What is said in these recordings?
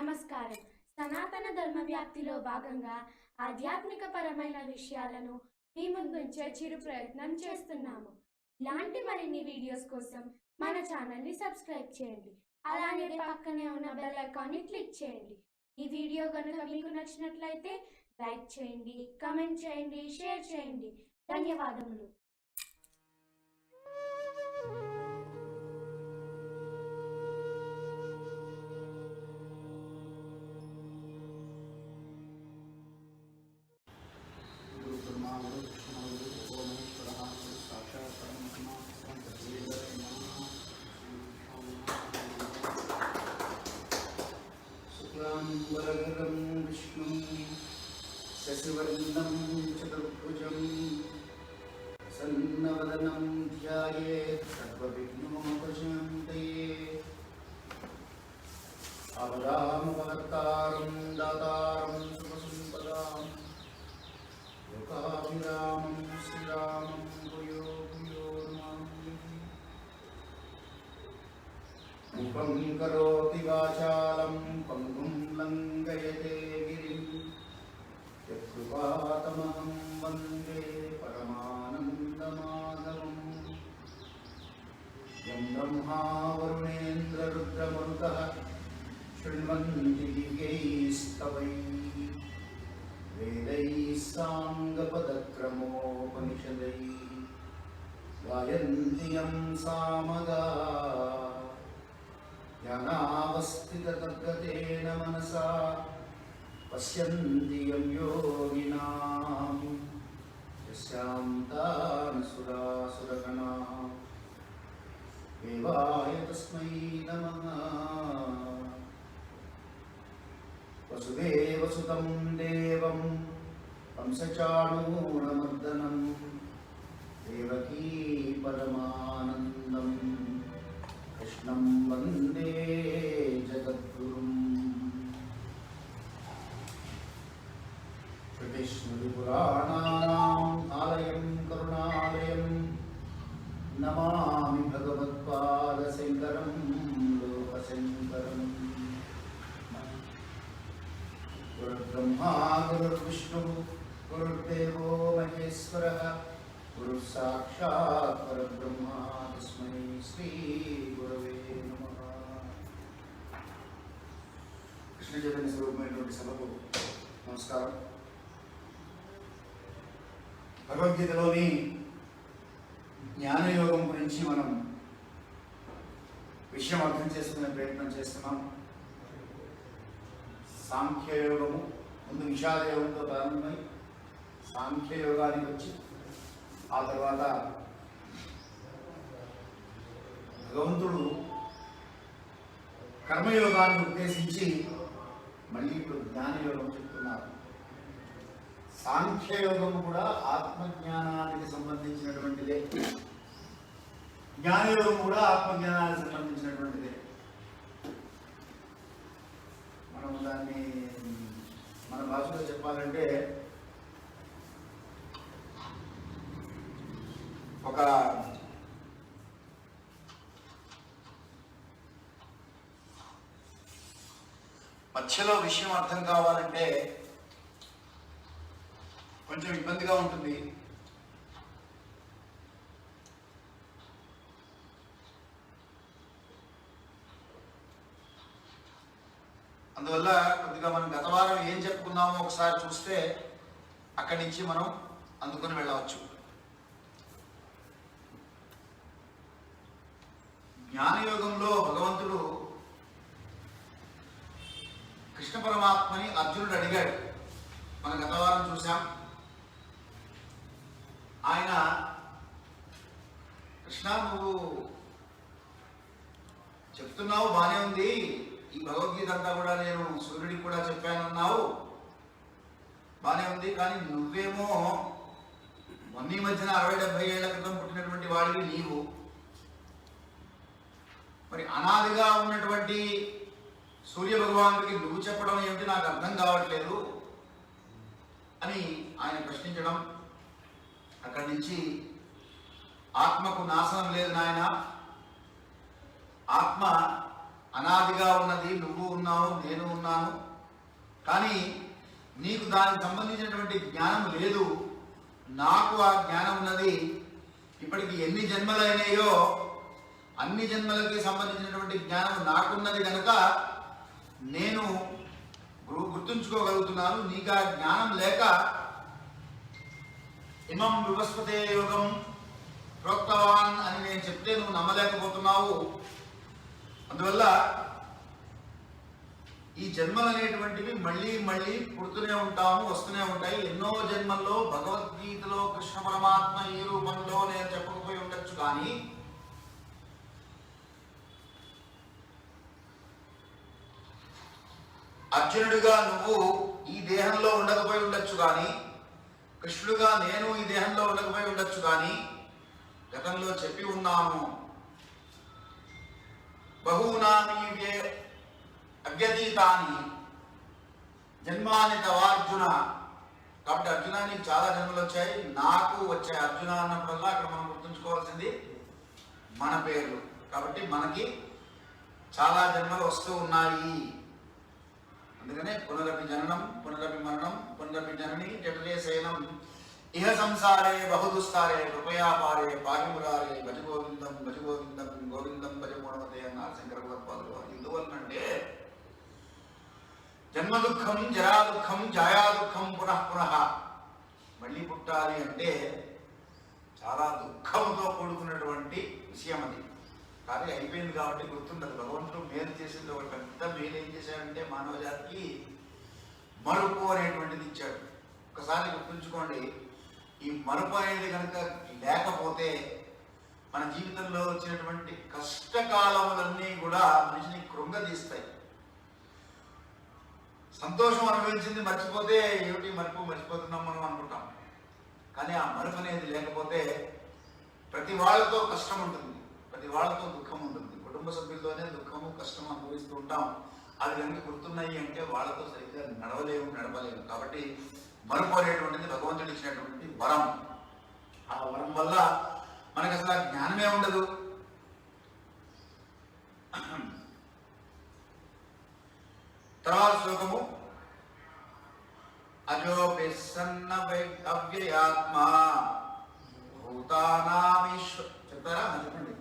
నమస్కారం. సనాతన ధర్మ వ్యాప్తిలో భాగంగా ఆధ్యాత్మిక పరమైన విషయాలను మీ ముందుంచే చిరు ప్రయత్నం చేస్తున్నాము. ఇలాంటి మరిన్ని వీడియోస్ కోసం మన ఛానల్ని సబ్స్క్రైబ్ చేయండి. అలానే పక్కనే ఉన్న బెల్ ఐకాన్ని క్లిక్ చేయండి. ఈ వీడియో కనుక మీకు నచ్చినట్లయితే లైక్ చేయండి, కామెంట్ చేయండి, షేర్ చేయండి. ధన్యవాదములు. वरदं विष्णुं शशिवर्णं चतुर्भुजं सन्नवदनं ध्यायेत् सर्वविघ्नोपशान्तये। आवदामपहर्तारं दातारं शुभसम्पदां लोकाभिरामं श्रीरामं भूयो भूयो नमामि। मुखं करोति वाचालं पङ्गुं लङ्घयते गिरिं यत्कृपातमहं वन्दे परमानन्दमाधवम्। यं ब्रह्मा वरुणेन्द्ररुद्रमरुतः शृण्वन्ति दिव्यैस्तवैः वेदैः साङ्गपदक्रमोपनिषदैः गायन्ति यं सामगाः। ध्यानावस्थिततद्गतेन मनसा पश्यन्ति यं योगिनां यस्यां तान् सुरासुरगणाः देवाय तस्मै नमः। वसुदेवसुतं देवं कंसचाणूरमर्दनं देवकी परमानन्दम् कृष्णं वन्दे जगद्गुरुम्। श्रुतिस्मृतिपुराणानाम् आलयं करुणालयं नमामि भगवत्पादशङ्करं लोकशङ्करम्। गुरुर्ब्रह्मा गुरुर्विष्णुः गुरुर्देवो महेश्वरः गुरुः साक्षात् परब्रह्मा तस्मै श्री गुरवे नमः। कृष्ण चैतन्य स्वरूपమైనటువంటి సభకు నమస్కారం. భగవద్గీతలోని జ్ఞానయోగం గురించి మనం విషయం అర్థం చేసుకునే ప్రయత్నం చేస్తున్నాం. సాంఖ్యయోగము ముందు విషాదయోగంతో ప్రారంభమై సాంఖ్యయోగానికి వచ్చి ఆ తర్వాత భగవంతుడు కర్మయోగాన్ని ఉద్దేశించి మళ్ళీ ఇప్పుడు జ్ఞానయోగం చెప్తున్నారు. సాంఖ్యయోగం కూడా ఆత్మజ్ఞానానికి సంబంధించినటువంటిదే, జ్ఞానయోగం కూడా ఆత్మజ్ఞానానికి సంబంధించినటువంటిదే. మనం దాన్ని మన భాషలో చెప్పాలంటే ఒక మధ్యలో విషయం అర్థం కావాలంటే కొంచెం ఇబ్బందిగా ఉంటుంది. అందువల్ల కొద్దిగా మనం గత వారం ఏం చెప్పుకున్నామో ఒకసారి చూస్తే అక్కడి నుంచి మనం అందుకొని వెళ్ళవచ్చు. జ్ఞానయోగంలో భగవంతుడు కృష్ణ పరమాత్మని అర్జునుడు అడిగాడు. మన గత వారం చూసాం. ఆయన కృష్ణ నువ్వు చెప్తున్నావు బానే ఉంది, ఈ భగవద్గీత అంతా కూడా నేను సూర్యుడికి కూడా చెప్పానన్నావు బానే ఉంది, కానీ నువ్వేమో మొన్న మధ్యన 60-70 ఏళ్ల క్రితం పుట్టినటువంటి వాడివి నీవు. మరి అనాదిగా ఉన్నటువంటి సూర్య భగవానుడికి నువ్వు చెప్పడం ఏమిటి నాకు అర్థం కావట్లేదు అని ఆయన ప్రశ్నించడం. అక్కడి నుంచి ఆత్మకు నాశనం లేదు నాయన, ఆత్మ అనాదిగా ఉన్నది, నువ్వు ఉన్నావు, నేను ఉన్నాను. కానీ నీకు దానికి సంబంధించినటువంటి జ్ఞానం లేదు, నాకు ఆ జ్ఞానం ఉన్నది. ఇప్పటికి ఎన్ని జన్మలైనాయో అన్ని జన్మలకి సంబంధించినటువంటి జ్ఞానం నాకున్నది కనుక నేను గుర్తుంచుకోగలుగుతున్నాను. నీకు ఆ జ్ఞానం లేక ఇమం వివస్పతే యోగం ప్రోక్తవాన్ అని నేను చెప్తే నువ్వు నమ్మలేకపోతున్నావు. అందువల్ల ఈ జన్మలు అనేటువంటివి మళ్ళీ మళ్ళీ పుడుతూనే ఉంటాము, వస్తూనే ఉంటాయి. ఎన్నో జన్మల్లో భగవద్గీతలో కృష్ణ పరమాత్మ ఈ రూపంలో నేను చెప్పకపోయి ఉండొచ్చు, కానీ అర్జునుడిగా నువ్వు ఈ దేహంలో ఉండకపోయి ఉండొచ్చు, కానీ కృష్ణుడుగా నేను ఈ దేహంలో ఉండకపోయి ఉండొచ్చు, కానీ గతంలో చెప్పి ఉన్నాను. బహూనాని అవ్యతీతాని జన్మాని తవార్జున. కాబట్టి అర్జున నీకు చాలా జన్మలు వచ్చాయి, నాకు వచ్చాయి. అర్జున అన్నప్పుడల్లా అక్కడ మనం గుర్తుంచుకోవాల్సింది మన పేర్లు. కాబట్టి మనకి చాలా జన్మలు వస్తూ ఉన్నాయి. అందుకనే పునరపి జననం పునరపి మరణం పునరపి జనని జఠరే శయనం ఇహ సంసారే బహుదుస్తారే కృపయా పారే పారిమురారే భజ గోవిందం భజ గోవిందం గోవిందం భజ మూఢమతే అన్నారు శంకర భగవత్పాదులు వారు. ఎందువలనంటే జన్మ దుఃఖం, జరా దుఃఖం, ఛాయా దుఃఖం, పునః పునః. మళ్ళీ పుట్టాలి అంటే చాలా దుఃఖంతో కూడుకున్నటువంటి విషయం అది. కానీ అయిపోయింది కాబట్టి గుర్తుండదు. భగవంతుడు మేలు చేసింది ఒక పెద్ద మేలు. ఏం చేశాడంటే మానవ జాతికి మరుపు అనేటువంటిది ఇచ్చాడు. ఒకసారి గుర్తుంచుకోండి, ఈ మరుపు అనేది కనుక లేకపోతే మన జీవితంలో వచ్చినటువంటి కష్టకాలములన్నీ కూడా మనిషిని కృంగదీస్తాయి. సంతోషం అనుభవించింది మర్చిపోతే ఏమిటి మరుపు, మర్చిపోతున్నాం మనం అనుకుంటాం. కానీ ఆ మరుపు అనేది లేకపోతే ప్రతి వాళ్ళతో కష్టం ఉంటుంది, ప్రతి వాళ్ళతో దుఃఖం ఉంటుంది. కుటుంబ సభ్యులతోనే దుఃఖము కష్టం అనుభవిస్తూ ఉంటాం. అవి కనుక గుర్తున్నాయి అంటే వాళ్ళతో సరిగ్గా నడవలేము. కాబట్టి మరుపు అనేటువంటిది భగవంతుడు ఇచ్చినటువంటి వరం. ఆ వరం వల్ల మనకు అసలు జ్ఞానమే ఉండదు. తర్వాత శ్లోకము అజోపి సన్న అవ్యయాత్మా భూతానామీశ్వర. చెప్తారా? చెప్పండి.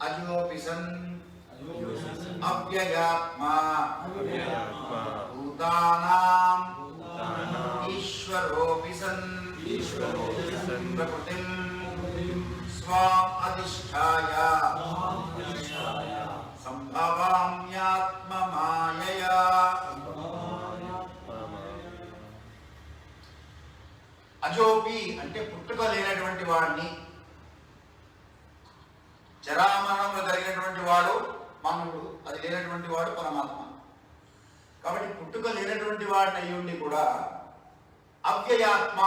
అజోపి సన్ అవ్యయాత్మా భూతానాం ఈశ్వరోపి సన్ ప్రకృతిం స్వాం అధిష్ఠాయ సంభవామ్యాత్మ మాయయా. అజోపి అంటే పుట్టుక లేనటువంటి వాడిని, జరామరణంలో కలిగినటువంటి వాడు మానవుడు, అది లేనటువంటి వాడు పరమాత్మ. కాబట్టి పుట్టుక లేనటువంటి వాడిని అయ్యుండి కూడా అవ్యయాత్మ,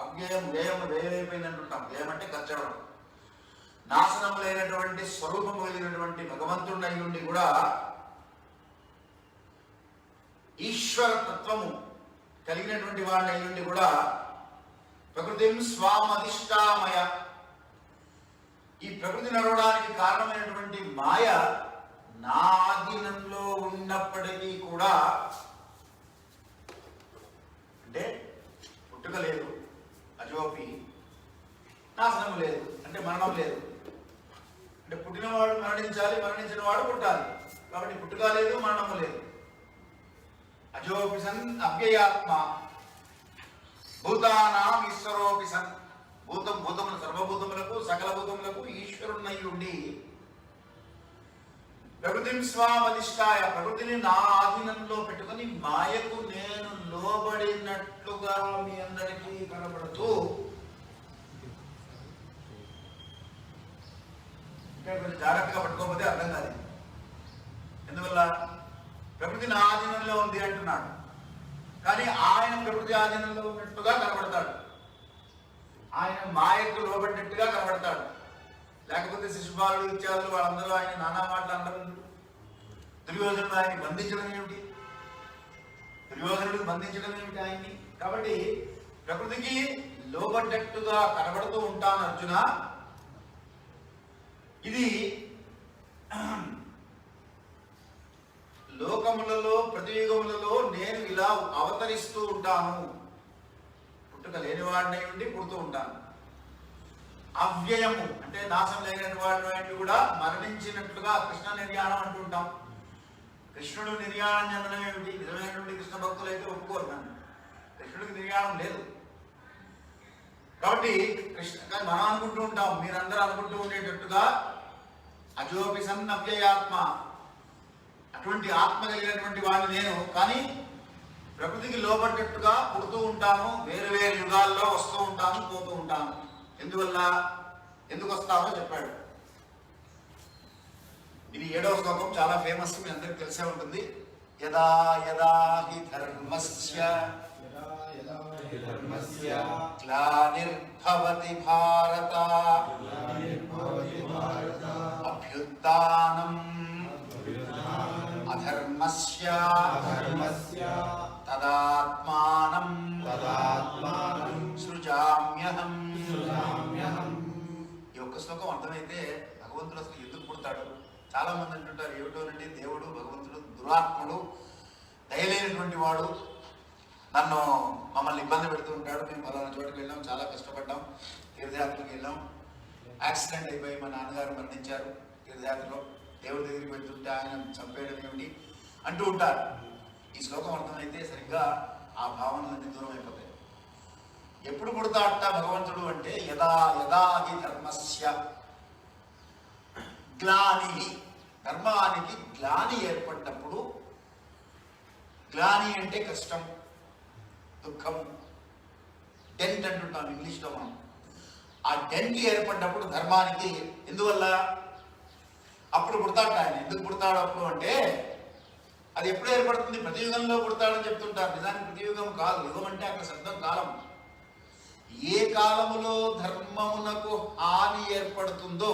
అవ్యయం వ్యయం వ్యయమైపోయింది అంటుంటాం. వ్యయం అంటే ఖర్చవడం. నాశనం లేనటువంటి స్వరూపం కలిగినటువంటి భగవంతుడిని అయ్యుండి కూడా ఈశ్వర తత్వము కలిగినటువంటి వాడిని అయ్యుండి కూడా ప్రకృతిం స్వామధిష్టామయ, ఈ ప్రకృతి నడవడానికి కారణమైనటువంటి మాయ నా ఆధీనంలో ఉన్నప్పటికీ కూడా, అంటే పుట్టుక లేదు, అజోపి నాశనం లేదు, అంటే మరణం లేదు. అంటే పుట్టినవాడు మరణించాలి, మరణించిన వాడు పుట్టాలి. కాబట్టి పుట్టుక లేదు, మరణము లేదు. అజోపి సన్ అవ్యయాత్మ భూతానాం ఈశ్వరోపి సన్. భూతములు సర్వభూతములకు సకల భూతములకు ఈశ్వరునై ఉండి ప్రకృతిని స్వామధిష్టాయ, ప్రకృతిని నా ఆధీనంలో పెట్టుకుని మాయకు నేను లోబడినట్లుగా మీ అందరికీ కనబడుతూ, ఇంకా కొంచెం జాగ్రత్తగా పట్టుకోకపోతే అర్థం కాదు. ఎందువల్ల ప్రకృతి నా ఆధీనంలో ఉంది అంటున్నాడు, కానీ ఆయన ప్రకృతి ఆధీనంలో ఉన్నట్టుగా కనబడతాడు, ఆయన మాయకు లోబడినట్టుగా కనబడతాడు. లేకపోతే శిశుపాలుడు ఇత్యాదులు వాళ్ళందరూ ఆయన నానా మాటలు అందరూ. దుర్యోధనుడు ఆయన్ని బంధించడం ఏమిటి? దుర్యోధనుడు బంధించడం ఏమిటి ఆయన్ని? కాబట్టి ప్రకృతికి లోబడ్డట్టుగా కనబడుతూ ఉంటాను అర్జున. ఇది లోకములలో ప్రతి యుగములలో నేను ఇలా అవతరిస్తూ ఉంటాను. పుట్టుక లేనివాడినై ఉండి పుడుతూ ఉంటాను. అవ్యయము అంటే నాశం లేని వాడిని కూడా మరణించినట్లుగా కృష్ణ నిర్యాణం అంటుంటాం. కృష్ణుడు నిర్యాణం చెందడం ఏమిటి? నిజమైనటువంటి కృష్ణ భక్తులు అయితే ఒప్పుకోరు. నన్ను కృష్ణుడికి నిర్యాణం లేదు కాబట్టి కృష్ణ మనం అనుకుంటూ ఉంటాం, మీరందరూ అనుకుంటూ ఉండేటట్టుగా అజోపి సన్ అవ్యయాత్మ, అటువంటి ఆత్మ కలిగినటువంటి వాడిని నేను. కానీ ప్రకృతికి లోబడ్డట్టుగా పుడుతూ ఉంటాను, వేరు వేరు యుగాల్లో వస్తూ ఉంటాను, పోతూ ఉంటాను. ఎందువల్ల, ఎందుకు వస్తావో చెప్పాడు. ఇది 7వ శ్లోకం, చాలా ఫేమస్, మీ అందరికి తెలిసే ఉంటుంది. యదా యదా హి ధర్మస్య గ్లానిర్భవతి భారత అభ్యుత్థానం అధర్మస్య తదాత్మానం సృజామ్యహం. ఈ ఒక్క శ్లోకం అర్థమైతే భగవంతుడు అసలు ఎందుకు పుడతాడు? చాలా మంది అంటుంటారు, ఏమిటోనండి దేవుడు భగవంతుడు దురాత్ముడు, దయలేనటువంటి వాడు, నన్ను మమ్మల్ని ఇబ్బంది పెడుతూ ఉంటాడు. మేము పలానా చోటుకి వెళ్ళాం, చాలా కష్టపడ్డాం, తీర్థయాత్రకి వెళ్ళాం, యాక్సిడెంట్ అయిపోయి మా నాన్నగారు మరణించారు తీర్థయాత్రలో, దేవుడి దగ్గరికి వెళ్తుంటే ఆయన చంపేయడం ఏమిటి అంటూ ఉంటారు. ఈ శ్లోకం అర్థమైతే సరిగ్గా ఆ భావనలన్నీ దూరం అయిపోతాయి. ఎప్పుడు పుడతాడట భగవంతుడు అంటే యదా యదా హి ధర్మస్య గ్లాని, ధర్మానికి గ్లాని ఏర్పడినప్పుడు, గ్లాని అంటే కష్టం, దుఃఖం, డెంట్ అంటుంటాం ఇంగ్లీష్లో మనం. ఆ డెంట్ ఏర్పడినప్పుడు ధర్మానికి, ఎందువల్ల అప్పుడు పుడతాడు ఆయన. ఎందుకు పుడతాడు అప్పుడు అంటే అది ఎప్పుడు ఏర్పడుతుంది? ప్రతి యుగంలో పుడతాడని చెప్తుంటారు. నిజానికి ప్రతి యుగం కాదు, యుగం అంటే అక్కడ శబ్దం కాలం. ఏ కాలములో ధర్మమునకు హాని ఏర్పడుతుందో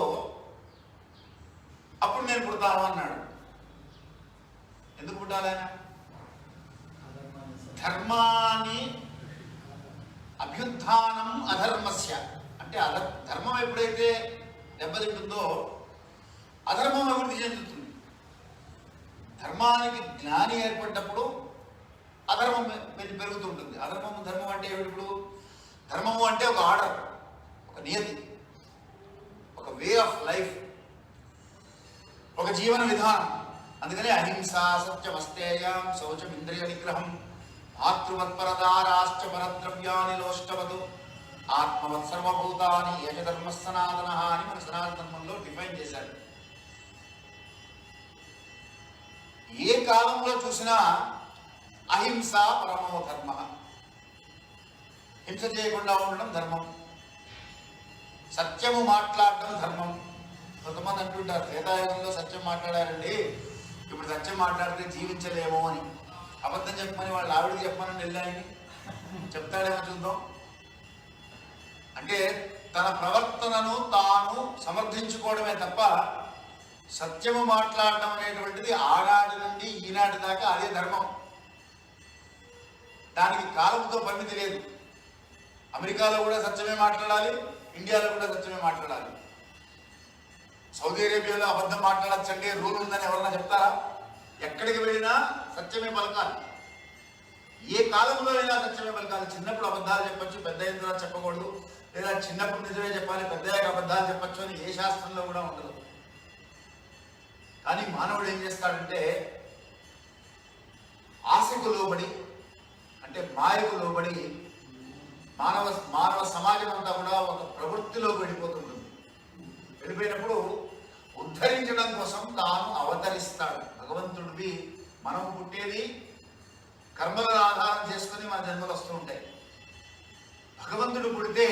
అప్పుడు నేను పుడతాను అన్నాడు. ఎందుకు పుట్టాలి ఆయన? ధర్మాన్ని అభ్యుత్థానం అధర్మస్య అంటే ధర్మం ఎప్పుడైతే దెబ్బతింటుందో అధర్మం అభివృద్ధి చెందుతుంది. ధర్మానికి జ్ఞాని ఏర్పడ్డప్పుడు అధర్మం పెరుగుతుంటుంది. అధర్మము ధర్మం అంటే ఏమిటి? ఇప్పుడు ధర్మము అంటే ఒక ఆర్డర్, ఒక నియతి, ఒక వే ఆఫ్ లైఫ్, ఒక జీవన విధానం. అందుకని అహింస, సత్యమస్తేయం, శౌచం, ఇంద్రియ నిగ్రహం, మాతృవత్పరదారాశ్చ పరద్రవ్యాని లోష్టవదు ఆత్మవత్ సర్వభూతాని ఏక ధర్మ సనాతన అని మన సనాతన ధర్మంలో డిఫైన్ చేశారు. ఏ కాలంలో చూసినా అహింస పరమో ధర్మ, హింస చేయకుండా ఉండడం ధర్మం, సత్యము మాట్లాడడం ధర్మం. కొంతమంది అంటుంటారు త్రేతాయుగంలో సత్యం మాట్లాడారండి, ఇప్పుడు సత్యం మాట్లాడితే జీవించలేమో అని. అబద్ధం చెప్పమని వాళ్ళు ఆవిడకి చెప్పమని వెళ్ళాయని చెప్తాడేమో చూద్దాం. అంటే తన ప్రవర్తనను తాను సమర్థించుకోవడమే తప్ప సత్యము మాట్లాడడం అనేటువంటిది ఆనాటి నుండి ఈనాటి దాకా అదే ధర్మం. దానికి కాలంతో పరిమితి లేదు. అమెరికాలో కూడా సత్యమే మాట్లాడాలి, ఇండియాలో కూడా సత్యమే మాట్లాడాలి. సౌదీ అరేబియాలో అబద్ధం మాట్లాడచ్చండి రూల్ ఉందని ఎవరన్నా చెప్తారా? ఎక్కడికి వెళ్ళినా సత్యమే పలకాలి. ఏ కాలంలో అయినా సత్యమే పలకాలి. చిన్నప్పుడు అబద్ధాలు చెప్పచ్చు, పెద్ద అయిన తర్వాత చెప్పకూడదు, లేదా చిన్నప్పుడు నిజమే చెప్పాలి, పెద్ద అబద్ధాలు చెప్పచ్చు అని ఏ శాస్త్రంలో కూడా ఉండదు. కానీ మానవుడు ఏం చేస్తాడంటే ఆశకు లోబడి, అంటే మాయకు లోబడి మానవ సమాజం అంతా కూడా ఒక ప్రవృత్తిలో వెళ్ళిపోతుంటుంది. వెళ్ళిపోయినప్పుడు ఉద్ధరించడం కోసం తాను అవతరిస్తాడు. భగవంతుడివి మనం పుట్టేది కర్మల ఆధారం చేసుకుని మన జన్మలు వస్తూ ఉంటాయి. భగవంతుడు పుడితే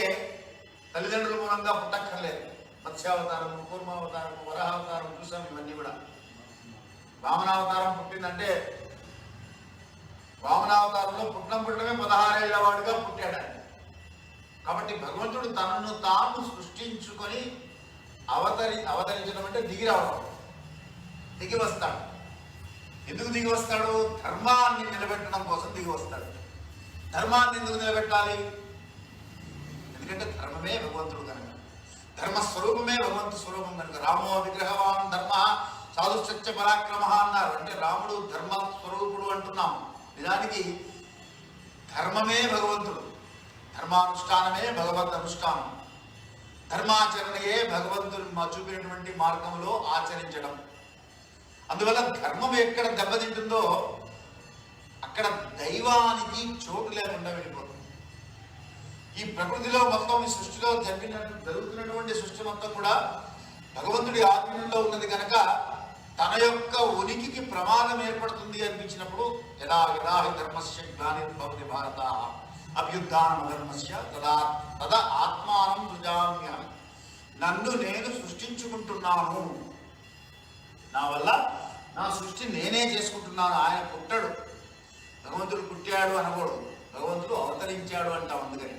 తల్లిదండ్రుల మూలంగా పుట్టక్కర్లేదు. మత్స్యావతారము, కూర్మావతారము, వరాహావతారం చూసాం. ఇవన్నీ కూడా వామనావతారం పుట్టిందంటే వామనావతారంలో పుట్టడమే 16 ఏళ్ల వాడుగా పుట్టాడు ఆయన. కాబట్టి భగవంతుడు తనను తాను సృష్టించుకొని అవతరించడం అంటే దిగి రావడం, దిగి వస్తాడు. ఎందుకు దిగి వస్తాడు? ధర్మాన్ని నిలబెట్టడం కోసం దిగి వస్తాడు. ధర్మాన్ని ఎందుకు నిలబెట్టాలి? ఎందుకంటే ధర్మమే భగవంతుడు కనుక, ధర్మస్వరూపమే భగవంతు స్వరూపం కనుక. రామో విగ్రహవాన్ ధర్మ సాధుసత్య పరాక్రమ అన్నారు. అంటే రాముడు ధర్మ స్వరూపుడు అంటున్నాం. నిజానికి ధర్మమే భగవంతుడు, ధర్మానుష్ఠానమే భగవద్ అనుష్ఠానం, ధర్మాచరణయే భగవంతుడు చూపినటువంటి మార్గంలో ఆచరించడం. అందువల్ల ధర్మం ఎక్కడ దెబ్బతింటుందో అక్కడ దైవానికి చోటు లేకుండా వెళ్ళిపోతుంది. ఈ ప్రకృతిలో మొత్తం, ఈ సృష్టిలో జరుగుతున్నటువంటి సృష్టి మొత్తం కూడా భగవంతుడి ఆధీనంలో ఉన్నది కనుక తన యొక్క ఉనికికి ప్రమాదం ఏర్పడుతుంది అనిపించినప్పుడు యదా యదా హి ధర్మస్య గ్లానిర్భవతి భారత అభ్యుత్థానం ధర్మస్య తదా ఆత్మానం సృజామ్యహం. నన్ను నేను సృష్టించుకుంటున్నాను, నా వల్ల నా సృష్టి నేనే చేసుకుంటున్నాను. ఆయన పుట్టడు, భగవంతుడు పుట్టాడు అనకూడదు, భగవంతుడు అవతరించాడు అంటాం. అందుకని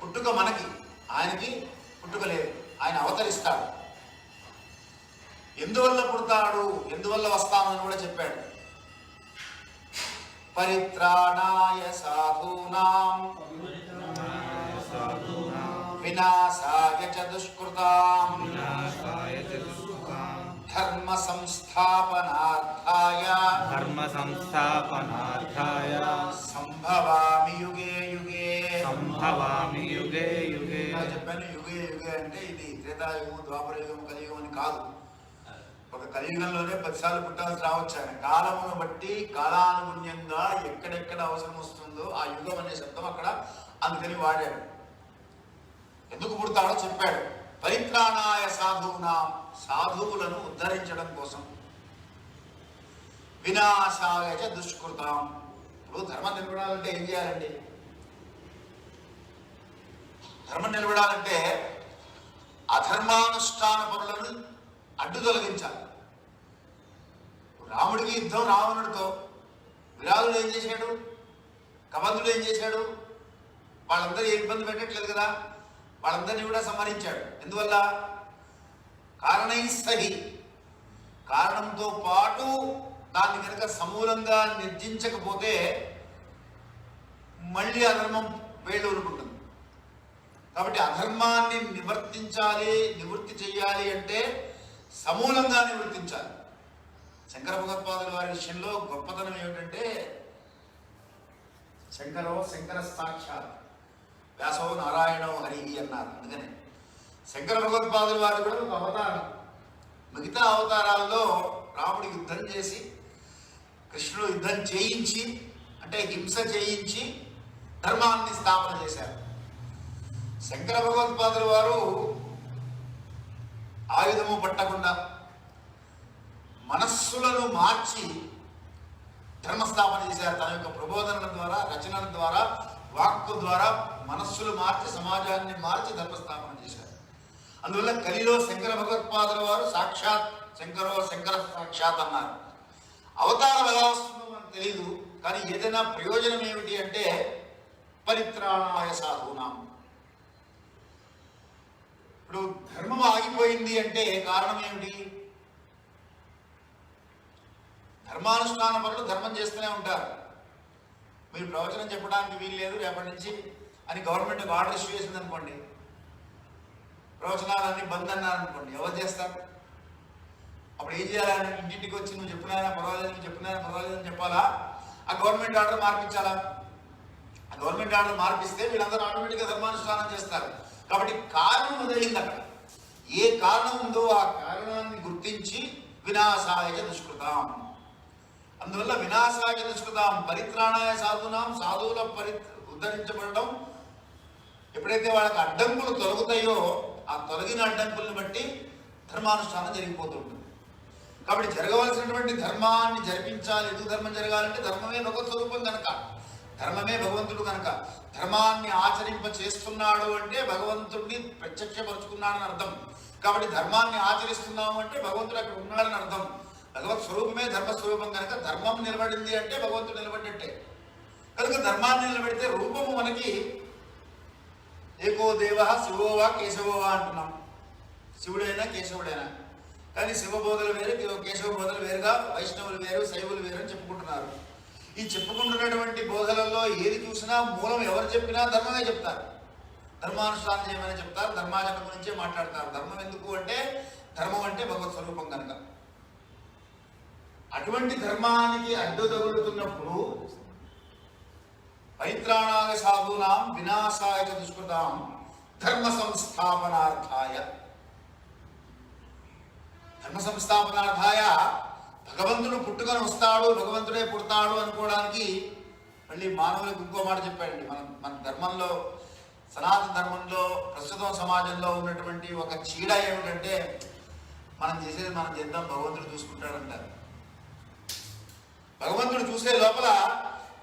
పుట్టుక మనకి, ఆయనకి పుట్టుక లేదు, ఆయన అవతరిస్తాడు. ఎందువల్ల పుడతాడు, ఎందువల్ల వస్తాను అని కూడా చెప్పాడు. పరిత్రాణాయ సాధూనాం వినాశాయ చ దుష్కృతాం ధర్మ సంస్థాపనార్థాయ సంభవామి యుగే యుగే. చెప్పాను యుగే యుగే అంటే ఇది త్రేతాయుగం, ద్వాపరయుగం, కలియుగం అని కాదు. ఒక కలియుగంలోనే 10 సార్లు పుట్టాల్సి రావచ్చు. ఆయన కాలమును బట్టి కాలానుగుణ్యంగా ఎక్కడెక్కడ అవసరం వస్తుందో ఆ యుగం అనే శబ్దం అక్కడ అందుకని వాడాడు. ఎందుకు పుడతాడో చెప్పాడు. పరిత్రాణాయ సాధూనాం, సాధువులను ఉద్ధరించడం కోసం, వినాశాయ చ దుష్కృతాం. ఇప్పుడు ధర్మం నిలబడాలంటే ఏం చేయాలండి? ధర్మం నిలబడాలంటే అధర్మానుష్ఠాన పనులను అడ్డు తొలగించాలి. రాముడికి యుద్ధం రావణుడితో, విరాధుడు ఏం చేశాడు, కబంధుడు ఏం చేశాడు? వాళ్ళందరూ ఏ ఇబ్బంది పెట్టట్లేదు కదా, వాళ్ళందరినీ కూడా సంహరించాడు. ఎందువల్ల? కారణై సహి, కారణంతో పాటు దాన్ని కనుక సమూలంగా నిర్జించకపోతే మళ్ళీ అధర్మం వేళ్ళూరుకుంటుంది. కాబట్టి అధర్మాన్ని నివృత్తి చెయ్యాలి అంటే సమూలంగా నివృత్తించాలి. శంకర భగవత్పాదుల వారి విషయంలో గొప్పతనం ఏమిటంటే శంకర సాక్షాత్ వ్యాసో నారాయణో హరి అన్నారు. అందుకనే శంకర భగవత్పాదుల వారు కూడా ఒక అవతారం. మిగతా అవతారాల్లో రాముడికి యుద్ధం చేసి, కృష్ణుడు యుద్ధం చేయించి, అంటే హింస చేయించి ధర్మాన్ని స్థాపన చేశారు. శంకర భగవత్పాదుల వారు ఆయుధము పట్టకుండా మనస్సులను మార్చి ధర్మస్థాపన చేశారు. తన యొక్క ప్రబోధనల ద్వారా, రచనల ద్వారా, వాక్కు ద్వారా మనస్సులు మార్చి, సమాజాన్ని మార్చి ధర్మస్థాపన చేశారు. అందువల్ల కలిలో శంకర భగవత్పాదుల వారు సాక్షాత్ శంకర సాక్షాత్ అన్నారు. అవతారం ఎలా వస్తుందో మనకు తెలియదు, కానీ ఏదైనా ప్రయోజనం ఏమిటి అంటే పరిత్రాణాయ సాధూనాం. ఇప్పుడు ధర్మం ఆగిపోయింది అంటే కారణం ఏమిటి? ధర్మానుష్ఠాన పనులు ధర్మం చేస్తూనే ఉంటారు. మీరు ప్రవచనం చెప్పడానికి వీలు లేదు రేపటి నుంచి అని గవర్నమెంట్ ఒక ఆర్డర్ ఇష్యూ చేసింది అనుకోండి, ప్రవచనాలన్నీ బంద్ అన్నారనుకోండి, ఎవరు చేస్తారు? అప్పుడు ఏం చేయాలని? ఇంటింటికి వచ్చి నువ్వు చెప్పినారా పర్వాలేదు, నువ్వు చెప్పినారా పర్వాలేదు అని చెప్పాలా? ఆ గవర్నమెంట్ ఆర్డర్ మార్పించాలా? ఆ గవర్నమెంట్ ఆర్డర్ మార్పిస్తే వీళ్ళందరూ ఆటోమేటిక్గా ధర్మానుష్ఠానం చేస్తారు. కాబట్టి కారణం మొదలైంది. అక్కడ ఏ కారణం ఉందో ఆ కారణాన్ని గుర్తించి వినాశాయ దుష్కృతాం. అందువల్ల వినాశాయ దుష్కృతాం పరిత్రాణాయ సాధునాం, సాధువుల ఉద్ధరించబడడం. ఎప్పుడైతే వాళ్ళకి అడ్డంకులు తొలగుతాయో ఆ తొలగిన అడ్డంకులను బట్టి ధర్మానుష్ఠానం జరిగిపోతుంటుంది. కాబట్టి జరగవలసినటువంటి ధర్మాన్ని జరిపించాలి. ఎందుకు ధర్మం జరగాలంటే ధర్మమే భగవత్ స్వరూపం కనుక, ధర్మమే భగవంతుడు కనుక. ధర్మాన్ని ఆచరింప చేస్తున్నాడు అంటే భగవంతుడిని ప్రత్యక్షపరుచుకున్నాడని అర్థం. కాబట్టి ధర్మాన్ని ఆచరిస్తున్నాము అంటే భగవంతుడు అక్కడ ఉన్నాడని అర్థం. భగవత్ స్వరూపమే ధర్మస్వరూపం కనుక ధర్మం నిలబడింది అంటే భగవంతుడు నిలబడ్డట్టే. కనుక ధర్మాన్ని నిలబెడితే రూపము మనకి ఏకో దేవ శివోవా కేశవోవా అంటున్నాం. శివుడైనా కేశవుడైనా, కానీ శివబోధలు వేరు, కేశవ బోధలు వేరుగా, వైష్ణవులు వేరు, శైవులు వేరు అని చెప్పుకుంటున్నారు. ఈ చెప్పుకుంటున్నటువంటి బోధలలో ఏది చూసినా మూలం ఎవరు చెప్పినా ధర్మమే చెప్తారు. ధర్మానుష్ఠానం చేయమని చెప్తారు, ధర్మాచరణ గురించే మాట్లాడతారు. ధర్మం ఎందుకు అంటే ధర్మం అంటే భగవత్ స్వరూపం కనుక. అటువంటి ధర్మానికి అడ్డు తగులుతున్నప్పుడు పరిత్రాణాయ సాధూనాం వినాశాయ చ దుష్కృతాం ధర్మ సంస్థాపనార్థాయ. ధర్మ సంస్థాపనార్థాయ భగవంతుడు పుట్టుకొని వస్తాడు, భగవంతుడే పుడతాడు అనుకోవడానికి మళ్ళీ మానవులకు ఇంకో మాట చెప్పాడండి. మన ధర్మంలో, సనాతన ధర్మంలో, ప్రస్తుతం సమాజంలో ఉన్నటువంటి ఒక చీడ ఏమిటంటే, మనం చేసేది మనం చేద్దాం, భగవంతుడు చూసుకుంటాడంటారు. భగవంతుడు చూసే లోపల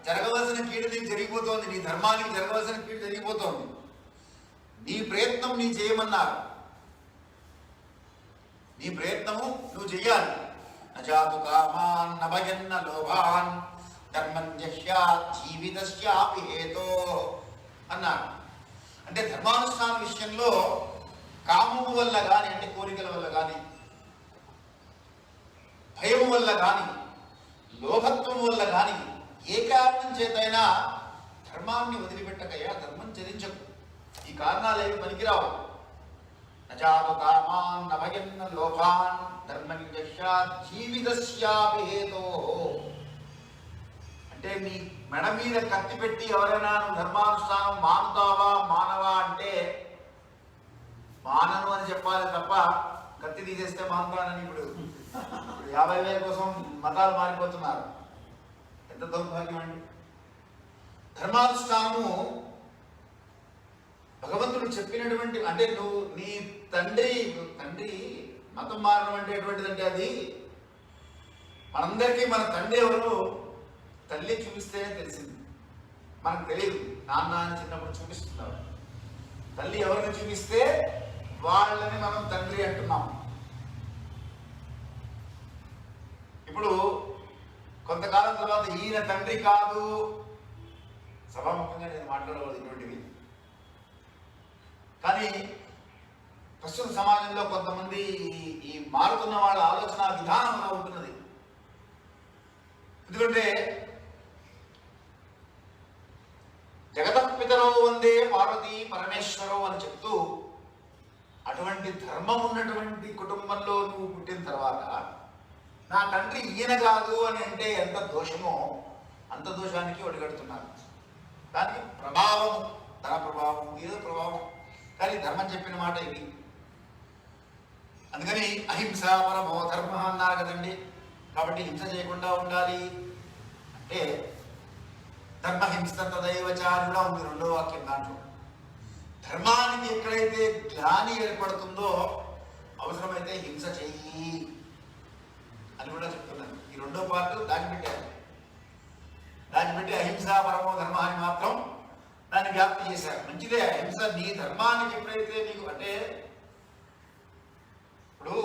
జరగవలసిన కీడు నీకు జరిగిపోతోంది, నీ ధర్మానికి జరగవలసిన కీడు జరిగిపోతోంది. నీ ప్రయత్నం నీ చేయమన్నారు, నీ ప్రయత్నము నువ్వు చెయ్యాలి. నజాతు కామాన్ నభయన్న లోభాన్ ధర్మం జహ్యాత్ జీవితస్యాపి హేతో అన్నారు. అంటే ధర్మానుష్ఠాన విషయంలో కామము వల్ల కానీ, అంటే కోరికల వల్ల కానీ, భయం వల్ల కానీ, లోభత్వం వల్ల కానీ, ఏ కారణం చేతైనా ధర్మాన్ని వదిలిపెట్టకయ్యా, ధర్మం చరించకు. ఈ కారణాలు ఏవి పనికిరావు. నజాతు కామాన్ నభయన్న లోభాన్ ధర్మం జహ్యాత్ జీవితస్యాపి హేతో. అంటే నీ మెడ మీద కత్తి పెట్టి ఎవరైనా ధర్మానుష్ఠానం మానుతావా మానవా అంటే మానను అని చెప్పాలి తప్ప కత్తి తీసేస్తే మానుతానని ఇప్పుడు 50,000 కోసం మతాలు మారిపోతున్నారు. ఎంత దౌర్భాగ్యం అండి. ధర్మానుష్ఠానము భగవంతుడు చెప్పినటువంటి, అంటే నువ్వు నీ తండ్రి మతం మారడం అంటే ఎటువంటిదంటే, అది మనందరికీ మన తండ్రి ఎవరు తల్లి చూపిస్తేనే తెలిసింది, మనకు తెలియదు. నాన్న అని చిన్నప్పుడు చూపిస్తున్నారు. తల్లి ఎవరిని చూపిస్తే వాళ్ళని మనం తండ్రి అంటున్నాం. ఇప్పుడు కొంతకాలం తర్వాత ఈయన తండ్రి కాదు, సభాముఖంగా నేను మాట్లాడకూడదు ఇటువంటివి, కానీ ప్రస్తుత సమాజంలో కొంతమంది ఈ మారుతున్న వాళ్ళ ఆలోచన విధానం అలా ఉంటున్నది. ఎందుకంటే జగతపితరో వందే పార్వతీ పరమేశ్వరో అని చెప్తూ, అటువంటి ధర్మం ఉన్నటువంటి కుటుంబంలో నువ్వు పుట్టిన తర్వాత నా తండ్రి ఈయన కాదు అని అంటే ఎంత దోషమో అంత దోషానికి ఒడిగడుతున్నారు. దానికి ప్రభావం, ధన ప్రభావం, ఏదో ప్రభావం, కానీ ధర్మం చెప్పిన మాట ఇది. అందుకని అహింస పరమో ధర్మ అన్నారు కదండి. కాబట్టి హింస చేయకుండా ఉండాలి అంటే ధర్మహింస తదైవచారి కూడా ఉంది రెండో వాక్యం. దాంట్లో ధర్మానికి ఎక్కడైతే గ్లాని ఏర్పడుతుందో అవసరమైతే హింస చెయ్యి అని కూడా చెప్తున్నాను. ఈ రెండో పార్ట్ దాచిపెట్టారు. దాచిపెట్టి అహింస పరమో ధర్మ అని మాత్రం దాన్ని వ్యాప్తి చేశారు. మంచిదే, అహింస నీ ధర్మానికి ఎప్పుడైతే నీకు, అంటే ఇప్పుడు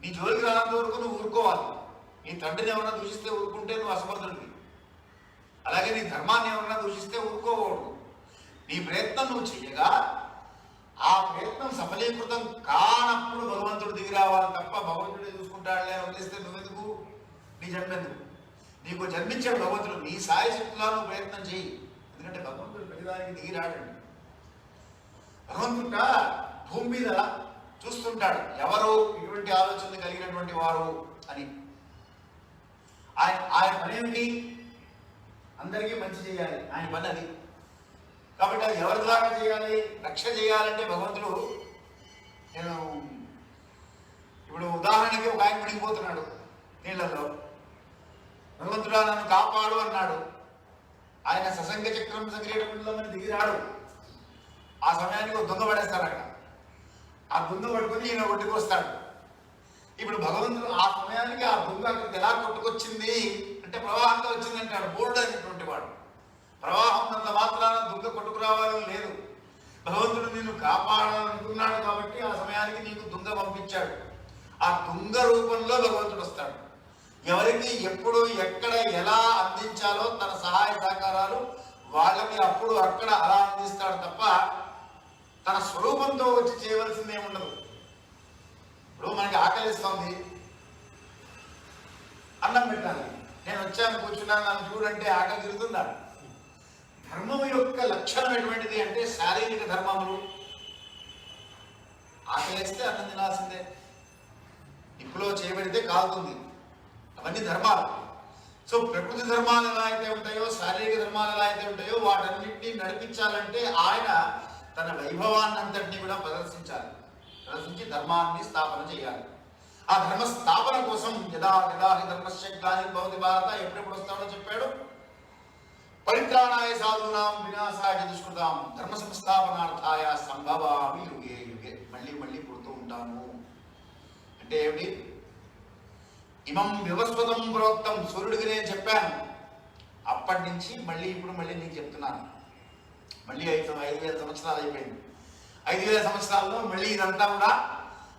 నీ జోలికి రానంత వరకు నువ్వు ఊరుకోవాలి. నీ తండ్రిని ఎవరన్నా దూషిస్తే ఊరుకుంటే నువ్వు అసమర్థుడివి. అలాగే నీ ధర్మాన్ని ఎవరన్నా దూషిస్తే ఊరుకోకూడదు. నీ ప్రయత్నం నువ్వు చెయ్యగా ఆ ప్రయత్నం సఫలీకృతం కానప్పుడు భగవంతుడు దిగి రావాలి తప్ప భగవంతుడే చూసుకుంటాడులే వదిలేస్తే నువ్వెందుకు, నీ జన్మెందుకు? నీకు జన్మించాడు భగవంతుడు, నీ సాయి శక్తిలో నువ్వు ప్రయత్నం చెయ్యి. ఎందుకంటే భగవంతుడు ప్రతిదానికి దిగి రాడండి. భగవంతుడు భూమి మీద చూస్తుంటాడు ఎవరు ఇటువంటి ఆలోచనలు కలిగినటువంటి వారు అని. ఆయన పని ఏమిటి? అందరికీ మంచి చేయాలి, ఆయన పని అది. కాబట్టి అది ఎవరి ద్వారా చేయాలి? రక్ష చేయాలంటే భగవంతుడు, నేను ఇప్పుడు ఉదాహరణకి ఒక ఆయన మునిగిపోతున్నాడు నీళ్ళల్లో, భగవంతుడా నన్ను కాపాడు అన్నాడు. ఆయన ససంగ చక్రం సంక్రీడకుండలో దిగిరాడు. ఆ సమయానికి ఒక దొంగ పడేస్తాడు అక్కడ. ఆ దొంగ పట్టుకుని ఈయన కొట్టుకొస్తాడు. ఇప్పుడు భగవంతుడు ఆ సమయానికి ఆ దొంగ అక్కడికి ఎలా కొట్టుకొచ్చింది అంటే ప్రవాహంతో వచ్చింది అంటాడు. బోర్డు అనేటువంటి వాడు ప్రవాహం ఉన్నంత మాత్రాన దొంగ కొట్టుకురావాలని లేదు. భగవంతుడు నిన్ను కాపాడాలనుకున్నాడు కాబట్టి ఆ సమయానికి నీకు దొంగ పంపించాడు. ఆ దొంగ రూపంలో భగవంతుడు వస్తాడు. ఎవరికి ఎప్పుడు ఎక్కడ ఎలా అందించాలో తన సహాయ సహకారాలు వాళ్ళకి అప్పుడు అక్కడ అలా అందిస్తాడు తప్ప తన స్వరూపంతో వచ్చి చేయవలసింది ఏముండదు. ఇప్పుడు మనకి ఆకలిస్తుంది, అన్నం పెట్టాలి, నేను వచ్చాను కూర్చున్నాను నన్ను చూడంటే ఆకలి తిరుగుతుందా? ధర్మం యొక్క లక్షణం ఎటువంటిది అంటే శారీరక ధర్మములు. ఆకలిస్తే అన్నం తినాల్సిందే, నిప్పులో చేయబడితే కాలుతుంది, అవన్నీ ధర్మాలు. సో ప్రకృతి ధర్మాలు ఎలా అయితే ఉంటాయో, శారీరక ధర్మాలు ఎలా అయితే ఉంటాయో, వాటన్నింటినీ నడిపించాలంటే ఆయన తన వైభవాన్ని అంతటినీ కూడా ప్రదర్శించి ధర్మాన్ని స్థాపన చేయాలి. ఆ ధర్మ స్థాపన కోసం యదా ధర్మస్య గ్లానిర్భవతి భారత, ఎప్పుడెప్పుడు వస్తాడో చెప్పాడు. పరిత్రాణాయ సాధూనాం వినాశాయ దుష్కృతాం ధర్మ సంస్థాపనార్థాయ సంభవామి యుగే యుగే. మళ్ళీ పుడుతూ ఉంటాను అంటే ఏమిటి? ఇమం వివస్వతం ప్రోక్తం, సూర్యుడికి నేను చెప్పాను, అప్పటి నుంచి ఇప్పుడు నీకు చెప్తున్నాను. మళ్ళీ 5,000 సంవత్సరాలు అయిపోయింది. 5,000 సంవత్సరాల్లో మళ్ళీ ఇదంతా కూడా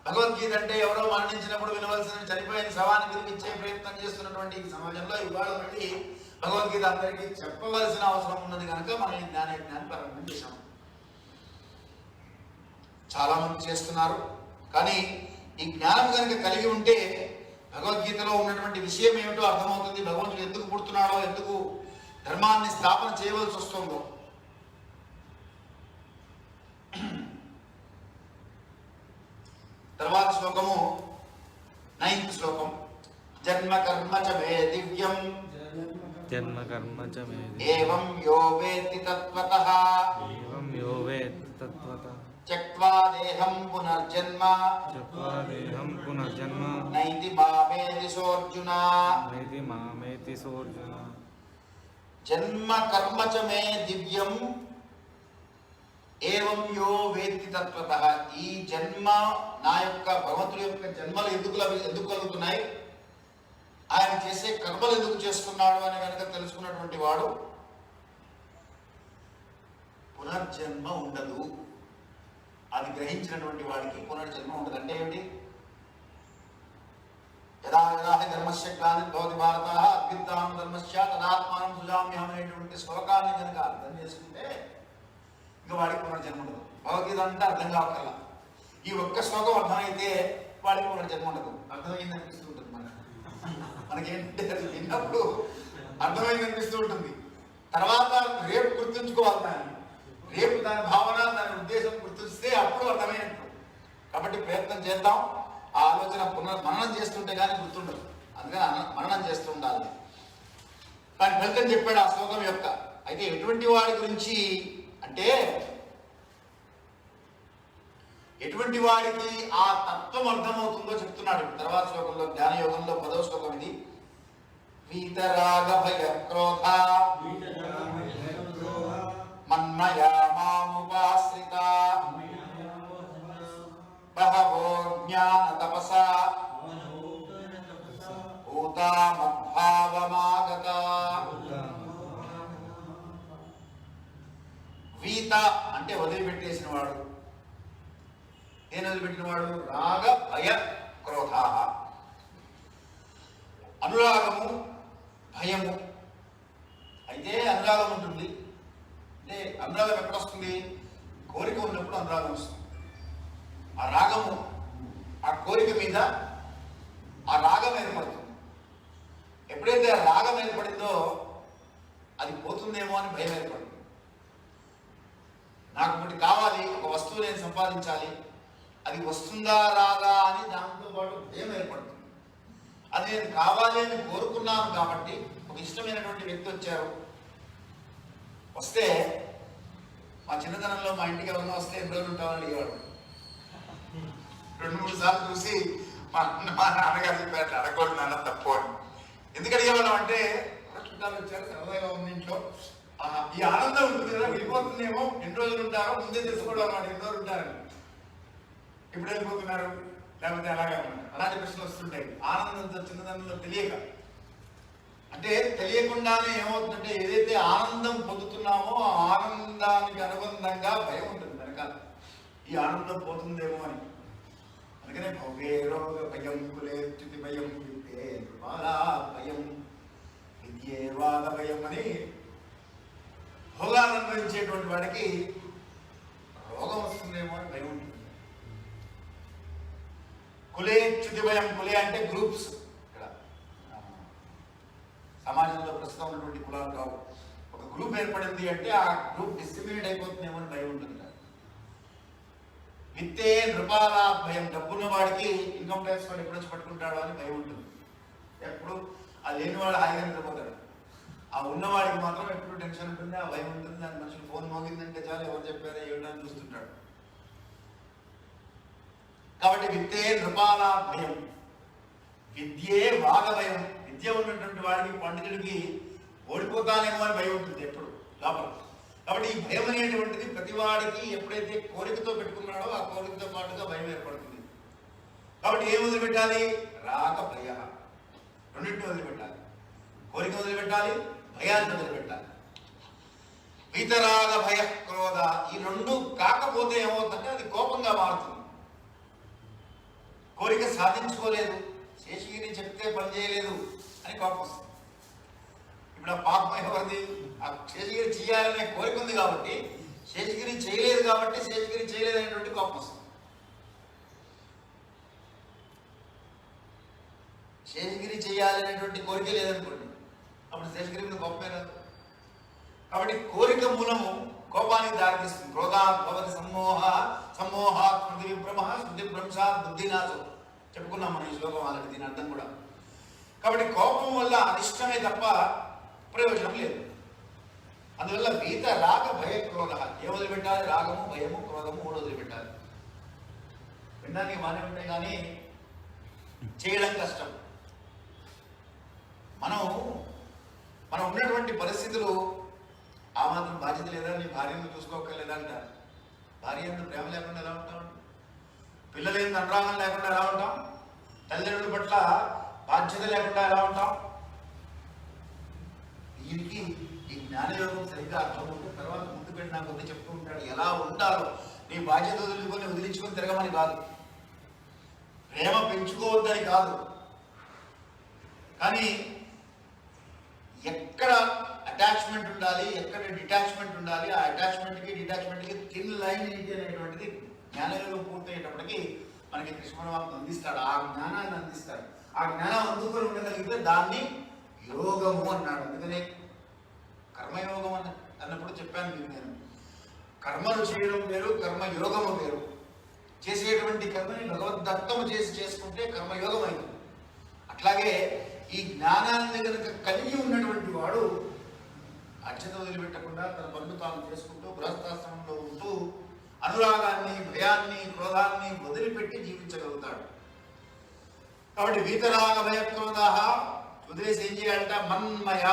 భగవద్గీత అంటే ఎవరో మరణించినప్పుడు వినవలసిన, చనిపోయిన శవాన్ని వినిపించే ప్రయత్నం చేస్తున్నటువంటి ఈ సమాజంలో ఇవాళ మళ్ళీ భగవద్గీత అందరికీ చెప్పవలసిన అవసరం ఉన్నది కనుక మనం ఈ జ్ఞానాన్ని ప్రారంభం చేశాం. చాలా మంది చేస్తున్నారు, కానీ ఈ జ్ఞానం కనుక కలిగి ఉంటే భగవద్గీతలో ఉన్నటువంటి విషయం ఏమిటో అర్థమవుతుంది. భగవంతుడు ఎందుకు పుడుతున్నాడో, ఎందుకు ధర్మాన్ని స్థాపన చేయవలసి వస్తుందో. తర్వాత శ్లోకము 9th శ్లోకం. జన్మ కర్మ చ మే దివ్యం ఏవం యో వేత్తి తత్వతః త్యక్త్వా దేహం పునర్జన్మ నైతి మామేతి సోర్జున. జన్మ కర్మ చ మే దివ్యం ఏవం యో వేత్తి తత్వతః. ఈ జన్మ, నా యొక్క భగవంతుడి యొక్క జన్మలు ఎందుకు కలుగుతున్నాయి, ఆయన చేసే కర్మలు ఎందుకు చేస్తున్నాడు అని కనుక తెలుసుకున్నటువంటి వాడు పునర్జన్మ ఉండదు. అది గ్రహించినటువంటి వాడికి పునర్జన్మ ఉండదు. అంటే ఏమిటి? యదా ధర్మస్య గ్లానిర్భవతి భారత అభ్యుత్థానం ధర్మస్య తదాత్మానం సృజామ్యహం అనేటువంటి శ్లోకాన్ని కనుక అర్థం చేసుకుంటే ఇంకా వాడికి పునర్జన్మ ఉండదు. భగవద్గీత అంటే అర్థం కావట్లా. ఈ ఒక్క శ్లోకం అర్థమైతే వాడికి పునర్జన్మ ఉండదు. అర్థమైంది అనిపిస్తూ ఉంటుంది మనకేంటంటే అది విన్నప్పుడు అర్థమైంది అనిపిస్తూ ఉంటుంది. తర్వాత రేపు గుర్తుంచుకోవాలి దాన్ని, రేపు దాని భావన, దాని ఉద్దేశం గుర్తిస్తే అప్పుడు అర్థమైనట్టు. కాబట్టి ప్రయత్నం చేద్దాం. ఆ ఆలోచన మననం చేస్తుంటే కానీ గుర్తుండదు. అందుకని మననం చేస్తూ ఉండాలి. దాని ఫలితం చెప్పాడు ఆ శ్లోకం యొక్క. అయితే ఎటువంటి వాడి గురించి అంటే, ఎటువంటి వాడికి ఆ తత్వం అర్థమవుతుందో చెప్తున్నాడు తర్వాత శ్లోకంలో. జ్ఞాన యోగంలో 10వ శ్లోకం ఇది. వీతరాగ భయ క్రోధ మన్మయా మాముపాశ్రిత బహవో జ్ఞాన తపసా భూతామద్భావమాగత. వీత అంటే వదిలిపెట్టేసిన వాడు. నేను వదిలిపెట్టిన వాడు రాగ భయ క్రోధ. అనురాగము, భయము. అయితే అనురాగం ఉంటుంది. అంటే అనురాగం ఎక్కడ వస్తుంది? కోరిక ఉన్నప్పుడు అనురాగం వస్తుంది. ఆ రాగము, ఆ కోరిక మీద ఆ రాగం ఏర్పడుతుంది. ఎప్పుడైతే ఆ రాగం ఏర్పడిందో అది పోతుందేమో అని భయం ఏర్పడుతుంది. నాకు ఒకటి కావాలి, ఒక వస్తువు నేను సంపాదించాలి, అది వస్తుందా రాదా అని దాంతో పాటు భయం ఏర్పడుతుంది. అది నేను కావాలి అని కోరుకున్నాను కాబట్టి, ఒక ఇష్టమైనటువంటి వ్యక్తి వచ్చారు, వస్తే మా చిన్నతనంలో మా ఇంటికి ఎవరైనా వస్తే ఎన్ని రోజులు ఉంటామని అడిగేవాడు. 2-3 సార్లు చూసి మా నాన్నగారు చెప్పారు, అడగకూడదు నాన్న, తప్పు అని. ఎందుకు అడిగేవాళ్ళం అంటే, చుట్టాలు వచ్చారు, సరదాగా ఉంది ఇంట్లో, ఈ ఆనందం ఉంటుంది కదా, వెళ్ళిపోతుందేమో, ఎన్ని రోజులు ఉంటారో ముందే తెలుసుకోవడం అన్నమాట, ఎన్ని రోజులు ఉంటారని. ఇప్పుడు వెళ్ళిపోతున్నారు, లేకపోతే అలాగే ఉన్నారు, అలాంటి ప్రశ్నలు వస్తుంటాయి. ఆనందంతో చిన్నదనంలో తెలియక, అంటే తెలియకుండానే ఏమవుతుందంటే, ఏదైతే ఆనందం పొందుతున్నామో ఆ ఆనందానికి అనుబంధంగా భయం ఉంటుంది వెనకాల. ఈ ఆనందం పోతుందేమో అని. అందుకనే భవ్యేరోగ భయం, కులేత్యుతి భయం, విద్యే భయం, విద్యేవాద భయం అని భోగాలను అనుభవించేటువంటి వాడికి రోగం వస్తుందేమో అని భయం ఉంటుంది. కులేచ్యుతి భయం. కులే అంటే గ్రూప్స్. ఇక్కడ సమాజంలో ప్రస్తుతం ఉన్నటువంటి కులాలు కావు. ఒక గ్రూప్ ఏర్పడింది అంటే ఆ గ్రూప్ డిస్ట్రిబ్యూట్ అయిపోతుందేమో అని భయం ఉంటుంది. విత్తే నృపాల భయం. డబ్బున్న వాడికి ఇన్కమ్ ట్యాక్స్ వాడు ఎప్పుడు వచ్చి పట్టుకుంటాడో అని భయం ఉంటుంది. ఎప్పుడు ఆ లేనివాడు హాయిగా నిద్రపోతాడు, ఆ ఉన్నవాడికి మాత్రం ఎప్పుడు టెన్షన్ ఉంటుంది, ఆ భయం ఉంటుంది. దాని మనుషులు ఫోన్ మోగిందంటే చాలు ఎవరు చెప్పారో ఏమిటని చూస్తుంటాడు. కాబట్టి విద్యే నృపాల భయం, విద్యే వాగభయం. విద్య ఉన్నటువంటి వాడికి పండితుడికి ఓడిపోతానేమో అని భయం ఉంటుంది ఎప్పుడు లోపల. కాబట్టి ఈ భయం అనేటువంటిది ప్రతివాడికి ఎప్పుడైతే కోరికతో పెట్టుకున్నాడో ఆ కోరికతో పాటుగా భయం ఏర్పడుతుంది. కాబట్టి ఏం వదిలిపెట్టాలి? రాగ భయ, రెండింటిని వదిలిపెట్టాలి. కోరిక వదిలిపెట్టాలి, భయాన్ని వదిలిపెట్టాలి. వీతరాగ భయ క్రోధ, ఈ రెండు కాకపోతే ఏమవుతుందంటే అది కోపంగా మారుతుంది. కోరిక సాధించుకోలేదు, శేషగిరి చెప్తే పని చేయలేదు అని కోపం వస్తుంది. ఇప్పుడు ఆ పాపం ఎవరిది? ఆ శేషగిరి చేయాలనే కోరిక ఉంది కాబట్టి, శేషగిరి చేయలేదు కాబట్టి శేషగిరి చేయలేదు అనేటువంటి కోపం వస్తుంది. శేషగిరి చేయాలనేటువంటి కోరిక లేదనుకోండి, అప్పుడు శేషగిరి మీద కోపమే రాదు. కాబట్టి కోరిక మూలము కోపానికి దారితీస్తుంది. క్రోధాత్ భవతి సమ్మోహ, సమ్మోహాత్ స్మృతి విభ్రమ, స్మృతి భ్రంశాత్ బుద్ధినాశం. చెప్పుకున్నాం మనం ఈ శ్లోకం ఆల్రెడీ, దీని అర్థం కూడా. కాబట్టి కోపం వల్ల అనిష్టమే తప్ప ప్రయోజనం లేదు. అందువల్ల వీత రాగ భయ క్రోధ, ఏ వదిలిపెట్టాలి? రాగము, భయము, క్రోధము మూడు వదిలిపెట్టాలి. వినడానికి బాగానే ఉంటాయి కానీ చేయడం కష్టం. మనం ఉన్నటువంటి పరిస్థితులు ఆ మాత్రం బాధ్యత లేదా? నీ భార్యను చూసుకోకలేదా అంటారు. భార్య ఎందుకు ప్రేమ లేకుండా ఎలా ఉంటాం? పిల్లలు ఏంది అనురాగం లేకుండా ఎలా ఉంటాం? తల్లిదండ్రుల పట్ల బాధ్యత లేకుండా ఎలా ఉంటాం? దీనికి ఈ జ్ఞానయోగం సరిగ్గా అర్థమవుతూ తర్వాత ముందు పెట్టినా కొద్ది చెప్తూ ఉంటాడు ఎలా ఉండాలో. నీ బాధ్యత వదిలించుకొని తిరగమని కాదు, ప్రేమ పెంచుకోవద్దని కాదు, కానీ ఎక్కడ అటాచ్మెంట్ ఉండాలి, ఎక్కడ డిటాచ్మెంట్ ఉండాలి, ఆ అటాచ్మెంట్కి డిటాచ్మెంట్కి థిన్ లైన్ ఏంటి అనేటువంటిది జ్ఞానయోగం పూర్తయ్యేటప్పటికి మనకి కృష్ణ పరమాత్మ అందిస్తాడు. ఆ జ్ఞానాన్ని అందిస్తాడు. ఆ జ్ఞానం అందుకొని ఉండగలిగితే దాన్ని యోగము అన్నాడు. అందుకనే కర్మయోగం అన్నప్పుడు చెప్పాను మీకు నేను, కర్మలు చేయడం వేరు, కర్మయోగము వేరు. చేసేటువంటి కర్మని భగవద్దత్తము చేసుకుంటే కర్మయోగం అయింది. అట్లాగే ఈ జ్ఞానాన్ని కనుక కలిగి ఉన్నటువంటి వాడు అర్చన వదిలిపెట్టకుండా తన పనులు తాను చేసుకుంటూ గృహస్థాశ్రమంలో ఉంటూ అనురాగాన్ని, భయాన్ని, క్రోధాన్ని వదిలిపెట్టి జీవించగలుగుతాడు. కాబట్టి వీతరాగ భయ క్రోధ వదిలేసి ఏం చేయాలంట? మన్మయ.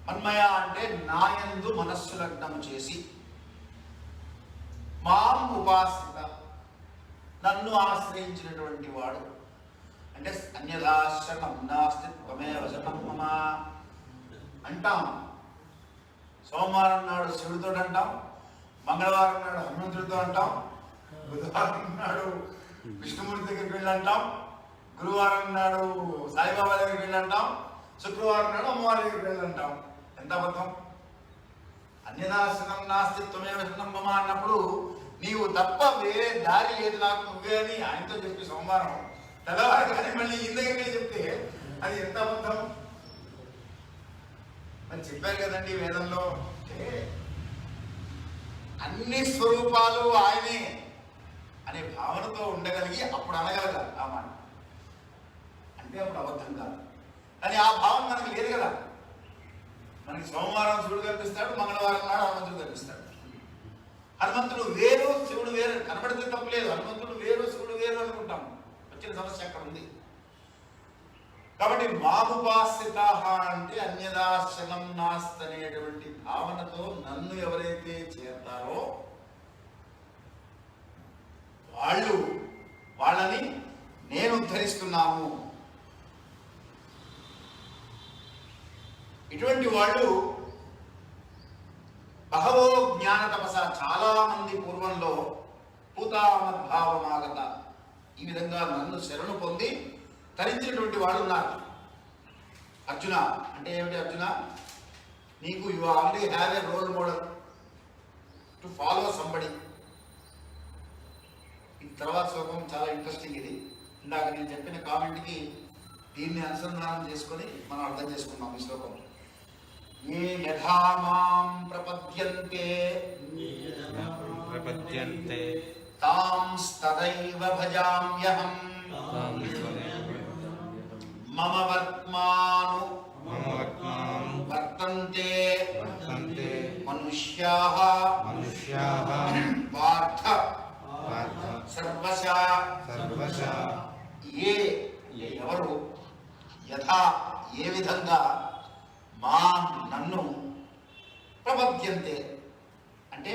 మన్మయ అంటే నాయందు మనస్సు లగ్నము చేసి, మాం ఉపాసిత, నన్ను ఆశ్రయించినటువంటి వాడు. అంటే అన్యదాశరణం నాస్తి త్వమేవ శరణం మమ అంటాం. సోమవారం నాడు శివుడితో అంటాం, మంగళవారం నాడు హనుమంతుడితో అంటాం, బుధవారం నాడు విష్ణుమూర్తి దగ్గరికి వెళ్ళి అంటాం, గురువారం నాడు సాయిబాబా దగ్గరికి వెళ్ళి అంటాం, శుక్రవారం నాడు అమ్మవారి దగ్గరికి వెళ్ళి అంటాం. ఎంత అబద్ధం! అన్యదాశరణం నాస్తి త్వమేవ శరణం మమ అన్నప్పుడు నీవు తప్ప వేరే దారి లేదు నాకు, నువ్వే అని ఆయనతో చెప్పి సోమవారం తెల్లవారు కానీ మళ్ళీ ఇందకే చెప్తే అది ఎంత అబద్ధం! మరి చెప్పారు కదండి వేదంలో, అన్ని స్వరూపాలు ఆయనే అనే భావనతో ఉండగలిగి అప్పుడు అనగలగాలి ఆ మాట. అంటే అప్పుడు అబద్ధం కాదు. కానీ ఆ భావన మనకి లేదు కదా. మనకి సోమవారం శివుడు కనిపిస్తాడు, మంగళవారం నాడు హనుమంతుడు కనిపిస్తాడు. హనుమంతుడు వేరు, శివుడు వేరు కనబడితే తప్పులేదు. హనుమంతుడు వేరు, శివుడు వేరు అనుకుంటాం. వచ్చిన సమస్య అక్కడ ఉంది. కాబట్టి మాముపాసిత అంటే అన్యదాశనం నాస్తి అనేటువంటి భావనతో నన్ను ఎవరైతే చేరతారో వాళ్ళని నేను ఉద్ధరిస్తున్నాను. ఇటువంటి వాళ్ళు బహవో జ్ఞాన తపస, చాలా మంది పూర్వంలో పూతామద్భావమాగత ఈ విధంగా నన్ను శరణు పొంది తరించినటువంటి వాళ్ళు ఉన్నారు. అర్జున అంటే ఏమిటి? అర్జున, నీకు you already have a role model to follow somebody. ఈ తర్వాత శ్లోకం చాలా ఇంట్రెస్టింగ్. ఇది ఇందాక నేను చెప్పిన కామెంట్కి దీన్ని అనుసంధానం చేసుకొని మనం అర్థం చేసుకున్నాం ఈ శ్లోకం. ఏ యథా మాం ప్రపద్యంతే తాం తదైవ భజామ్యహం మమ వర్త్మాను వర్తంతే మనుష్యాః పార్థ సర్వశా ఎవరు యథా ఏ విధంగా మాం నన్ను ప్రపద్యంతే అంటే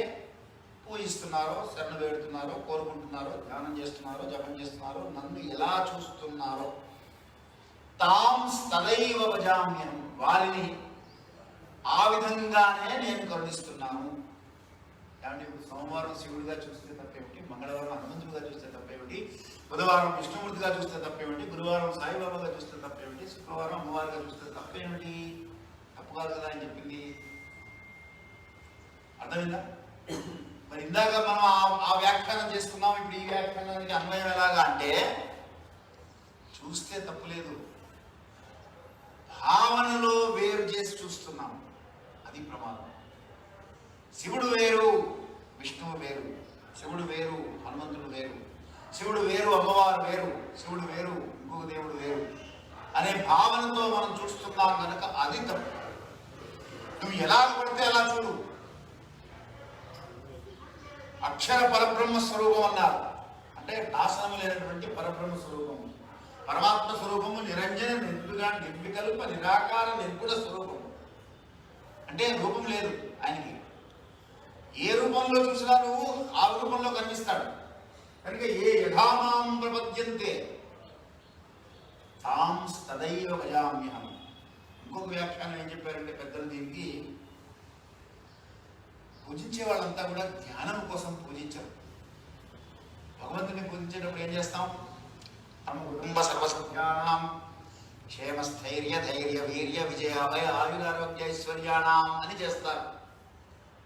పూజిస్తున్నారో, శరణ వేడుతున్నారో, కోరుకుంటున్నారో, ధ్యానం చేస్తున్నారో, జపం చేస్తున్నారో, నన్ను ఎలా చూస్తున్నారో తాం తదైవ భజామ్యం వారిని ఆ విధంగానే నేను కరుణిస్తున్నాను. కాబట్టి ఇప్పుడు సోమవారం శివుడిగా చూస్తే తప్పేమిటి, మంగళవారం హనుమంతుడిగా చూస్తే తప్పేమిటి, బుధవారం విష్ణుమూర్తిగా చూస్తే తప్పేమిటి, గురువారం సాయిబాబాగా చూస్తే తప్పేమిటి, శుక్రవారం అమ్మవారిగా చూస్తే తప్పేమిటి? తప్పు కాదు కదా అని చెప్పింది. అర్థమైందా? మరి ఇందాక మనం ఆ వ్యాఖ్యానం చేసుకున్నాం, ఇప్పుడు ఈ వ్యాఖ్యానానికి అన్వయం ఎలాగా అంటే చూస్తే తప్పులేదు, భావనలో వేరు చేసి చూస్తున్నాం, అది ప్రమాదం. శివుడు వేరు, విష్ణువు వేరు, శివుడు వేరు, హనుమంతుడు వేరు, శివుడు వేరు, అమ్మవారు వేరు, శివుడు వేరు, ఇంకొక దేవుడు వేరు అనే భావనతో మనం చూస్తున్నాం కనుక అది తప్పు. నువ్వు ఎలా పడితే అలా చూడు. అక్షర పరబ్రహ్మ స్వరూపం అన్నారు అంటే నాశనం లేనటువంటి పరబ్రహ్మ స్వరూపము, పరమాత్మ స్వరూపము, నిరంజన నిర్వికల్ప నిరాకార నిర్గుణ స్వరూపము. అంటే రూపం లేదు ఆయనకి, ఏ రూపంలో చూసినా నువ్వు ఆ రూపంలో కనిపిస్తాడు కనుక ఏ యథామాం ప్రపద్యంతే తాం తదైవ భజామ్యహం. ఇంకొక వ్యాఖ్యానం ఏం చెప్పారంటే పెద్దలు, దీనికి పూజించే వాళ్ళంతా కూడా ధ్యానం కోసం పూజించరు. భగవంతుని పూజించేటప్పుడు ఏం చేస్తాం? తమ కుటుంబ సర్వసభ్యానాం క్షేమస్థైర్య ధైర్య వీర్య విజయ అభయ ఆయురారోగ్య ఐశ్వర్యాణం అని చేస్తారు.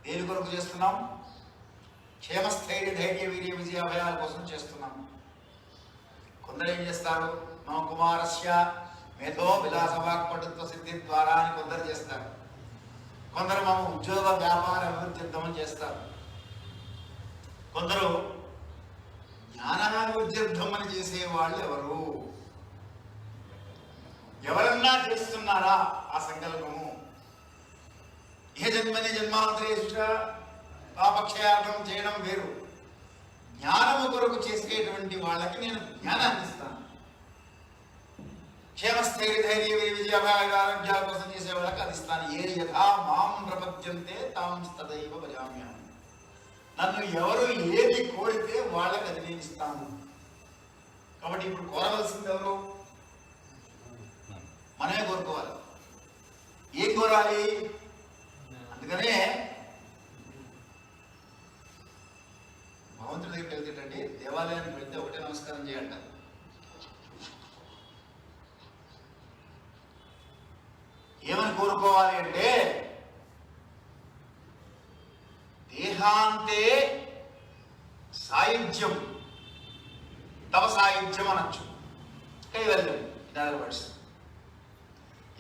దేని కొరకు చేస్తున్నాం? క్షేమస్థైర్య ధైర్య వీర్య విజయ అభయాల కోసం చేస్తున్నాం. కొందరు ఏం చేస్తారు? మమ కుమారస్య మేధో విలాస వాక్పటుత్వ సిద్ధి ద్వారా అని కొందరు చేస్తారు. కొందరు మమ ఉద్యోగ వ్యాపార అభివృద్ధిర్థమని చేస్తారు. కొందరు జ్ఞానాభివృద్ధిర్థం అని చేసే వాళ్ళు ఎవరు? ఎవరన్నా చేస్తున్నారా ఆ సంకల్పము? ఏ జన్మని జన్మాంతరేషు పాపక్షయార్థం చేయడం వేరు. జ్ఞానము కొరకు చేసేటువంటి వాళ్ళకి నేను జ్ఞానాన్ని ఇస్తాను. క్షేమస్థైర్య ధైర్య విజయ ఆరోగ్యాల కోసం చేసే వాళ్ళకి అది ఇస్తాను. ఏ యథా మాం ప్రపద్యంతే తాం తదైవ భజామ్యహం. నన్ను ఎవరు ఏది కోరితే వాళ్ళకి అది నేను ఇస్తాను. కాబట్టి ఇప్పుడు కోరవలసింది ఎవరు? మనమే కోరుకోవాలి. ఏం కోరాలి? అందుకనే భగవంతుడి దగ్గరికి వెళ్తేటండి, దేవాలయానికి వెళ్తే ఒకటే నమస్కారం చేయంటారు. ఏమని కోరుకోవాలి అంటే దేహాంతే సాయుధ్యం, తవ సాయుధ్యం అనొచ్చు. కైవల్యం.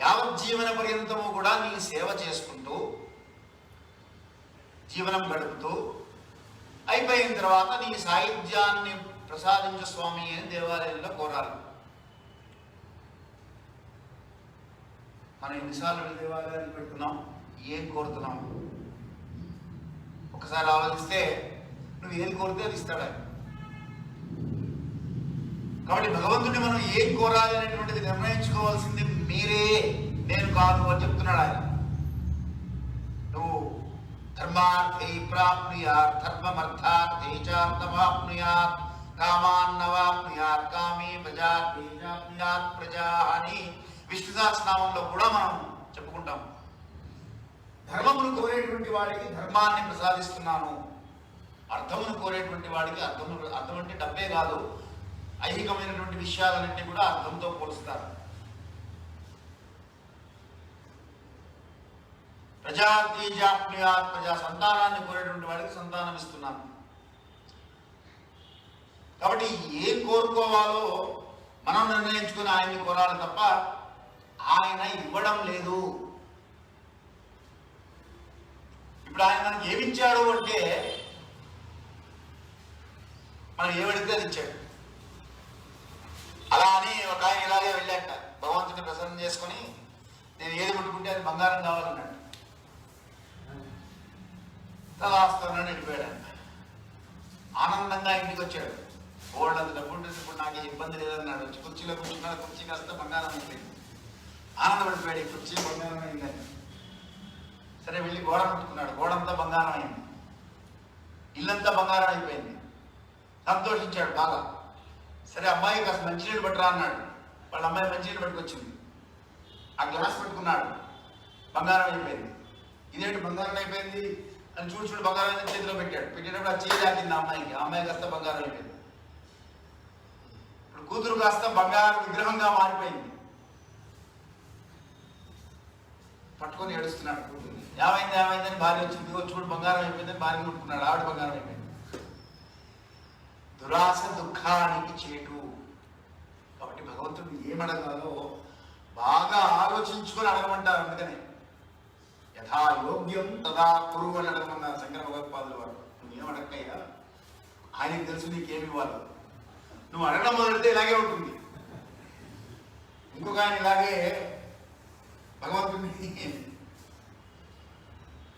యావజ్జీవన పర్యంతము కూడా నీ సేవ చేసుకుంటూ జీవనం గడుపుతూ అయిపోయిన తర్వాత నీ సాయుధ్యాన్ని ప్రసాదించు స్వామి అని దేవాలయంలో కోరాలి. మనం ఎన్నిసార్లు దేవాలయాన్ని పెడుతున్నాం, ఏం కోరుతున్నాం? ఒకసారి ఆలోచిస్తే నువ్వు ఏది కోరితే అది ఇస్తాడు. కాబట్టి భగవంతుడిని మనం ఏం కోరాలి అనేటువంటిది నిర్ణయించుకోవాల్సింది మీరే, నేను కాదు అని చెప్తున్నాడు ఆయన. నువ్వు ధర్మార్థై ప్రాప్నుయాత్ ధర్మమర్థార్థై చార్థమాప్నుయాత్ కామాన్నవాప్నుయాత్ కామే ప్రజాప్నుయాత్ ప్రజా అని విష్ణు సహస్రనామంలో కూడా మనం చెప్పుకుంటాం. ధర్మమును కోరేటువంటి వాడికి ధర్మాన్ని ప్రసాదిస్తున్నాను, అర్థమును కోరేటువంటి వాడికి అర్థం అంటే డబ్బే కాదు, ఐహికమైనటువంటి విషయాలన్నింటినీ కూడా అర్థంతో పోలుస్తారు. ప్రజాతీజాప్నుయాత్ ప్రజా సంతానాన్ని కోరేటువంటి వాడికి సంతానం ఇస్తున్నాను. కాబట్టి ఏం కోరుకోవాలో మనం నిర్ణయించుకుని ఆయన్ని కోరాలి తప్ప ఆయన ఇవ్వడం లేదు. ఇప్పుడు ఆయన మనకి ఏమిచ్చాడు అంటే మనం ఏమడిగితే అది ఇచ్చాడు. అలా అని ఒక ఆయన ఇలాగే వెళ్ళాక భగవంతుని ప్రసన్నం చేసుకుని నేను ఏది ముట్టుకుంటే అది బంగారం కావాలన్నాడు. తలాస్తున్నాడు, వెళ్ళిపోయాడు. ఆనందంగా ఇంటికి వచ్చాడు. ఓళ్ళంత డబ్బు ఉంటుంది, ఇప్పుడు నాకు ఇబ్బంది లేదన్నాడు. వచ్చి కుర్చీలో కూర్చున్నాడు, కుర్చీ కాస్త బంగారం అయిపోయింది. ఆనందపడిపోయాడు, ఈ కుర్చీ బంగారం అయిందని. సరే వెళ్ళి గోడ ముట్టుకున్నాడు, గోడంతా బంగారం అయింది, ఇల్లంతా బంగారం అయిపోయింది. సంతోషించాడు బాగా. సరే అమ్మాయి కాస్త మంచినీళ్ళు పట్టురా అన్నాడు. వాళ్ళ అమ్మాయి మంచినీళ్ళు పట్టుకొచ్చింది. ఆ గ్లాస్ పెట్టుకున్నాడు, బంగారం అయిపోయింది. ఇదేంటి బంగారం అయిపోయింది అని చూడు బంగారం అయిన చేతిలో పెట్టాడు. పెట్టేటప్పుడు ఆ చేయి దాకింది ఆ అమ్మాయికి. ఆ అమ్మాయి కాస్త బంగారం అయిపోయింది. ఇప్పుడు కూతురు కాస్త బంగారం విగ్రహంగా మారిపోయింది. పట్టుకొని ఏడుస్తున్నాడు కూతురు. ఏమైందని భార్య వచ్చింది. చూడు బంగారం అయిపోయిందని భార్య ముట్టుకున్నాడు. ఆవిడ బంగారం అయిపోయింది. దురాశ దుఃఖానికి చేటు. కాబట్టి భగవంతుడు ఏమడగాలో బాగా ఆలోచించుకొని అడగమంటారు. అందుకని యథా యోగ్యం తదా కురు అని అడగమన్నారు శంకర భగవత్పాదుల వారు. నువ్వేం అడగయ్యా, ఆయనకు తెలుసు నీకేమి ఇవ్వాలి. నువ్వు అడగడం మొదలెడితే ఇలాగే ఉంటుంది. ఇంకొక ఆయన ఇలాగే భగవంతుడిని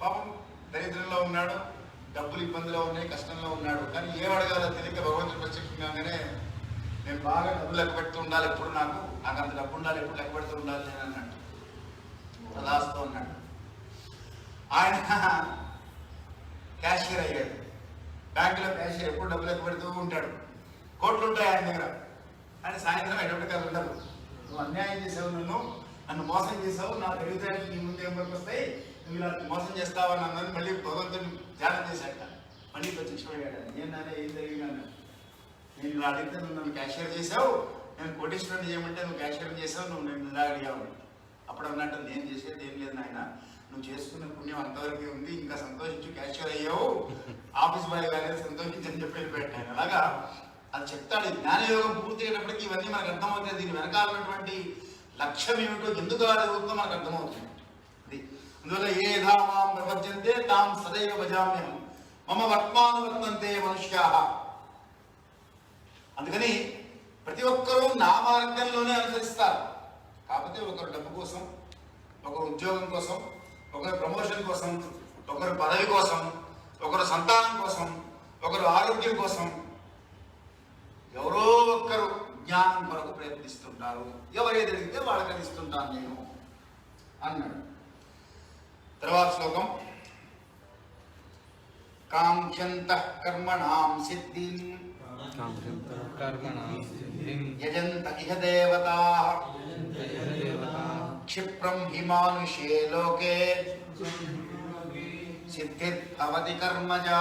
పాపం దరిద్రంలో ఉన్నాడు, డబ్బులు ఇబ్బందిలో ఉన్నాయి, కష్టంలో ఉన్నాడు. కానీ ఏం అడగాలో తెలియక భగవంతుడు ప్రత్యక్షంగానే నేను బాగా డబ్బులు లెక్క పెడుతూ ఉండాలి, ఎప్పుడు నాకు అంత డబ్బు ఉండాలి, ఎప్పుడు లెక్క పెడుతూ ఉండాలి నేను అన్నట్టు రాస్తూ ఉన్నాడు. ఆయన క్యాషియర్ అయ్యాడు. బ్యాంకులో క్యాషియర్ ఎప్పుడు డబ్బులు లెక్క పెడుతూ ఉంటాడు. కోట్లు ఉంటాయి ఆయన దగ్గర. ఆయన సాయంత్రం ఎటువంటి ఉండదు. నువ్వు అన్యాయం చేసావు, నన్ను మోసం చేసావు, నా తెలివితేటలు నీ ముందు ఏం పనికి వస్తాయి, నువ్వు ఇలా మోసం చేస్తావని అన్నది మళ్ళీ భగవంతుని ధ్యానం చేశాక మళ్ళీ ప్రత్యక్షమయ్యాడు. నేననే ఏం జరిగినాను, నేను ఇలా అడిగితే నువ్వు నన్ను క్యాషియర్ చేసావు, నేను కోటీశ్వరుని చేయమంటే నువ్వు క్యాషియర్ చేసావు, నువ్వు నేను ఇలా అడిగావు. అప్పుడు అన్నట్టు నేను చేసేది ఏం లేదు నాయన, నువ్వు చేసుకున్న పుణ్యం అంతవరకు ఉంది, ఇంకా సంతోషించు, క్యాషియర్ అయ్యావు, ఆఫీస్ బాయ్ కానీ సంతోషించని చెప్పి వెళ్ళిపెట్టాను. అలాగా అది చెప్తాడు. జ్ఞానయోగం పూర్తి అయ్యేటప్పటికి ఇవన్నీ మనకు అర్థమవుతాయి. దీని వెనకాల ఉన్నటువంటి లక్ష్యం ఏమిటో, ఎందుకు జరుగుతుందో మనకు అర్థమవుతుంది. అందువల్ల ఏ ధామాం ప్రపంచంతే తాం సదైవ భజామ్యహం మమ వర్త్మానువర్తంతే మనుష్యా. అందుకని ప్రతి ఒక్కరూ నా మార్గంలోనే అనుసరిస్తారు. కాకపోతే ఒకరు డబ్బు కోసం, ఒకరు ఉద్యోగం కోసం, ఒకరు ప్రమోషన్ కోసం, ఒకరు పదవి కోసం, ఒకరు సంతానం కోసం, ఒకరు ఆరోగ్యం కోసం, ఎవరో ఒక్కరు జ్ఞానం కొరకు ప్రయత్నిస్తుంటారు. ఎవరేది అడిగితే వాళ్ళకి ఇస్తుంటాను నేను అన్నాడు. తర్వాత శ్లోకం. కాంక్షంతః కర్మణాం సిద్ధిం యజంత ఇహ దేవతాః క్షిప్రం హి మానుషే లోకే సిద్ధిర్భవతి కర్మజా.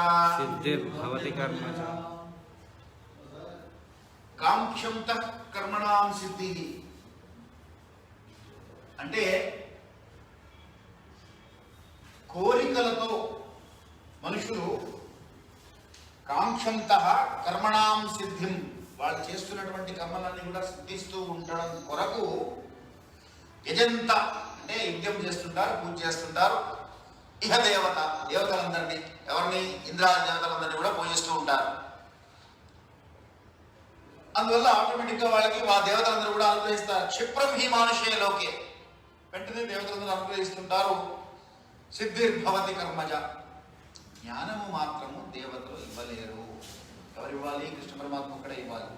కాంక్షంతః కర్మణాం సిద్ధి అంటే కోరికలతో మనుషులు కాంక్షంతః కర్మణాం సిద్ధిం, వాళ్ళు చేస్తున్నటువంటి కర్మలన్నీ కూడా సిద్ధిస్తూ ఉండడం కొరకు యజంత అంటే యజ్ఞం చేస్తుంటారు, పూజ చేస్తుంటారు. ఇహ దేవత, దేవతలందరినీ, ఎవరిని? ఇంద్రాది దేవతలందరినీ కూడా పూజిస్తూ ఉంటారు. అందువల్ల ఆటోమేటిక్గా వాళ్ళకి ఆ దేవతలందరూ కూడా అనుగ్రహిస్తారు. క్షిప్రం హి మానుషే లోకే, వెంటనే దేవతలందరూ అనుగ్రహిస్తుంటారు. సిద్ధిర్భవతి కర్మజ, జ్ఞానము మాత్రము దేవతలు ఇవ్వలేరు. ఎవరు ఇవ్వాలి? కృష్ణ పరమాత్మ ఒక్కడే ఇవ్వాలి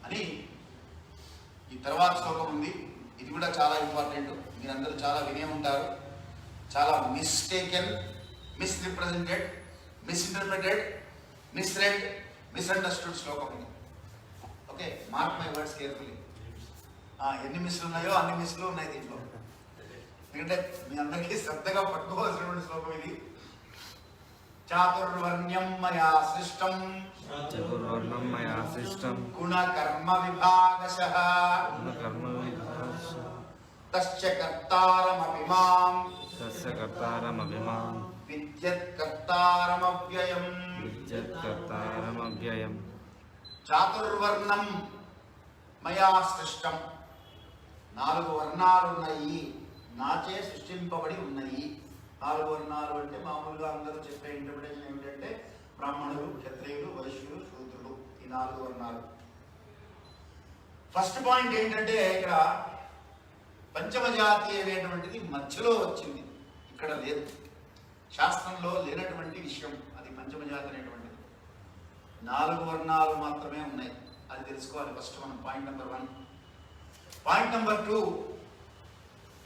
అని ఈ తర్వాత శ్లోకం ఉంది. ఇది కూడా చాలా ఇంపార్టెంట్. మీరందరూ చాలా వినే ఉంటారు. చాలా మిస్టేకెన్, మిస్రిప్రజెంటెడ్, మిస్ఇంటర్ప్రిటెడ్, మిస్రెడ్, మిస్అండర్స్టూడ్ శ్లోకం ఇది. Okay, mark my words carefully. ఎన్ని మిస్లు ఉన్నాయో అన్ని మిస్లు ఉన్నాయి దీంట్లో. ఎందుకంటే మీ అందరికీ శ్రద్ధగా పట్టుకోవాల్సినటువంటి శ్లోకం ఇది. చాతుర్వర్ణ్యం మయా సృష్టం గుణకర్మ విభాగశః తస్య కర్తారమపి మాం విద్యత్ కర్తారమవ్యయం. చాతుర్వర్ణం మయా సృష్టం, 4 వర్ణాలు ఉన్నాయి, నాచే సృష్టింపబడి ఉన్నాయి. 4 వర్ణాలు అంటే మామూలుగా అందరూ చెప్పే ఇంటర్ప్రిటేషన్ ఏమిటంటే బ్రాహ్మణులు, క్షత్రియులు, వైశ్యులు, శూద్రులు, ఈ 4 వర్ణాలు. ఫస్ట్ పాయింట్ ఏంటంటే ఇక్కడ పంచమ జాతి అనేటువంటిది మధ్యలో వచ్చింది, ఇక్కడ లేదు, శాస్త్రంలో లేనటువంటి విషయం అది. పంచమ జాతి అనేటువంటిది 4 వర్ణాలు మాత్రమే ఉన్నాయి, అది తెలుసుకోవాలి ఫస్ట్ మనం. Point number 1. పాయింట్ నెంబర్ 2,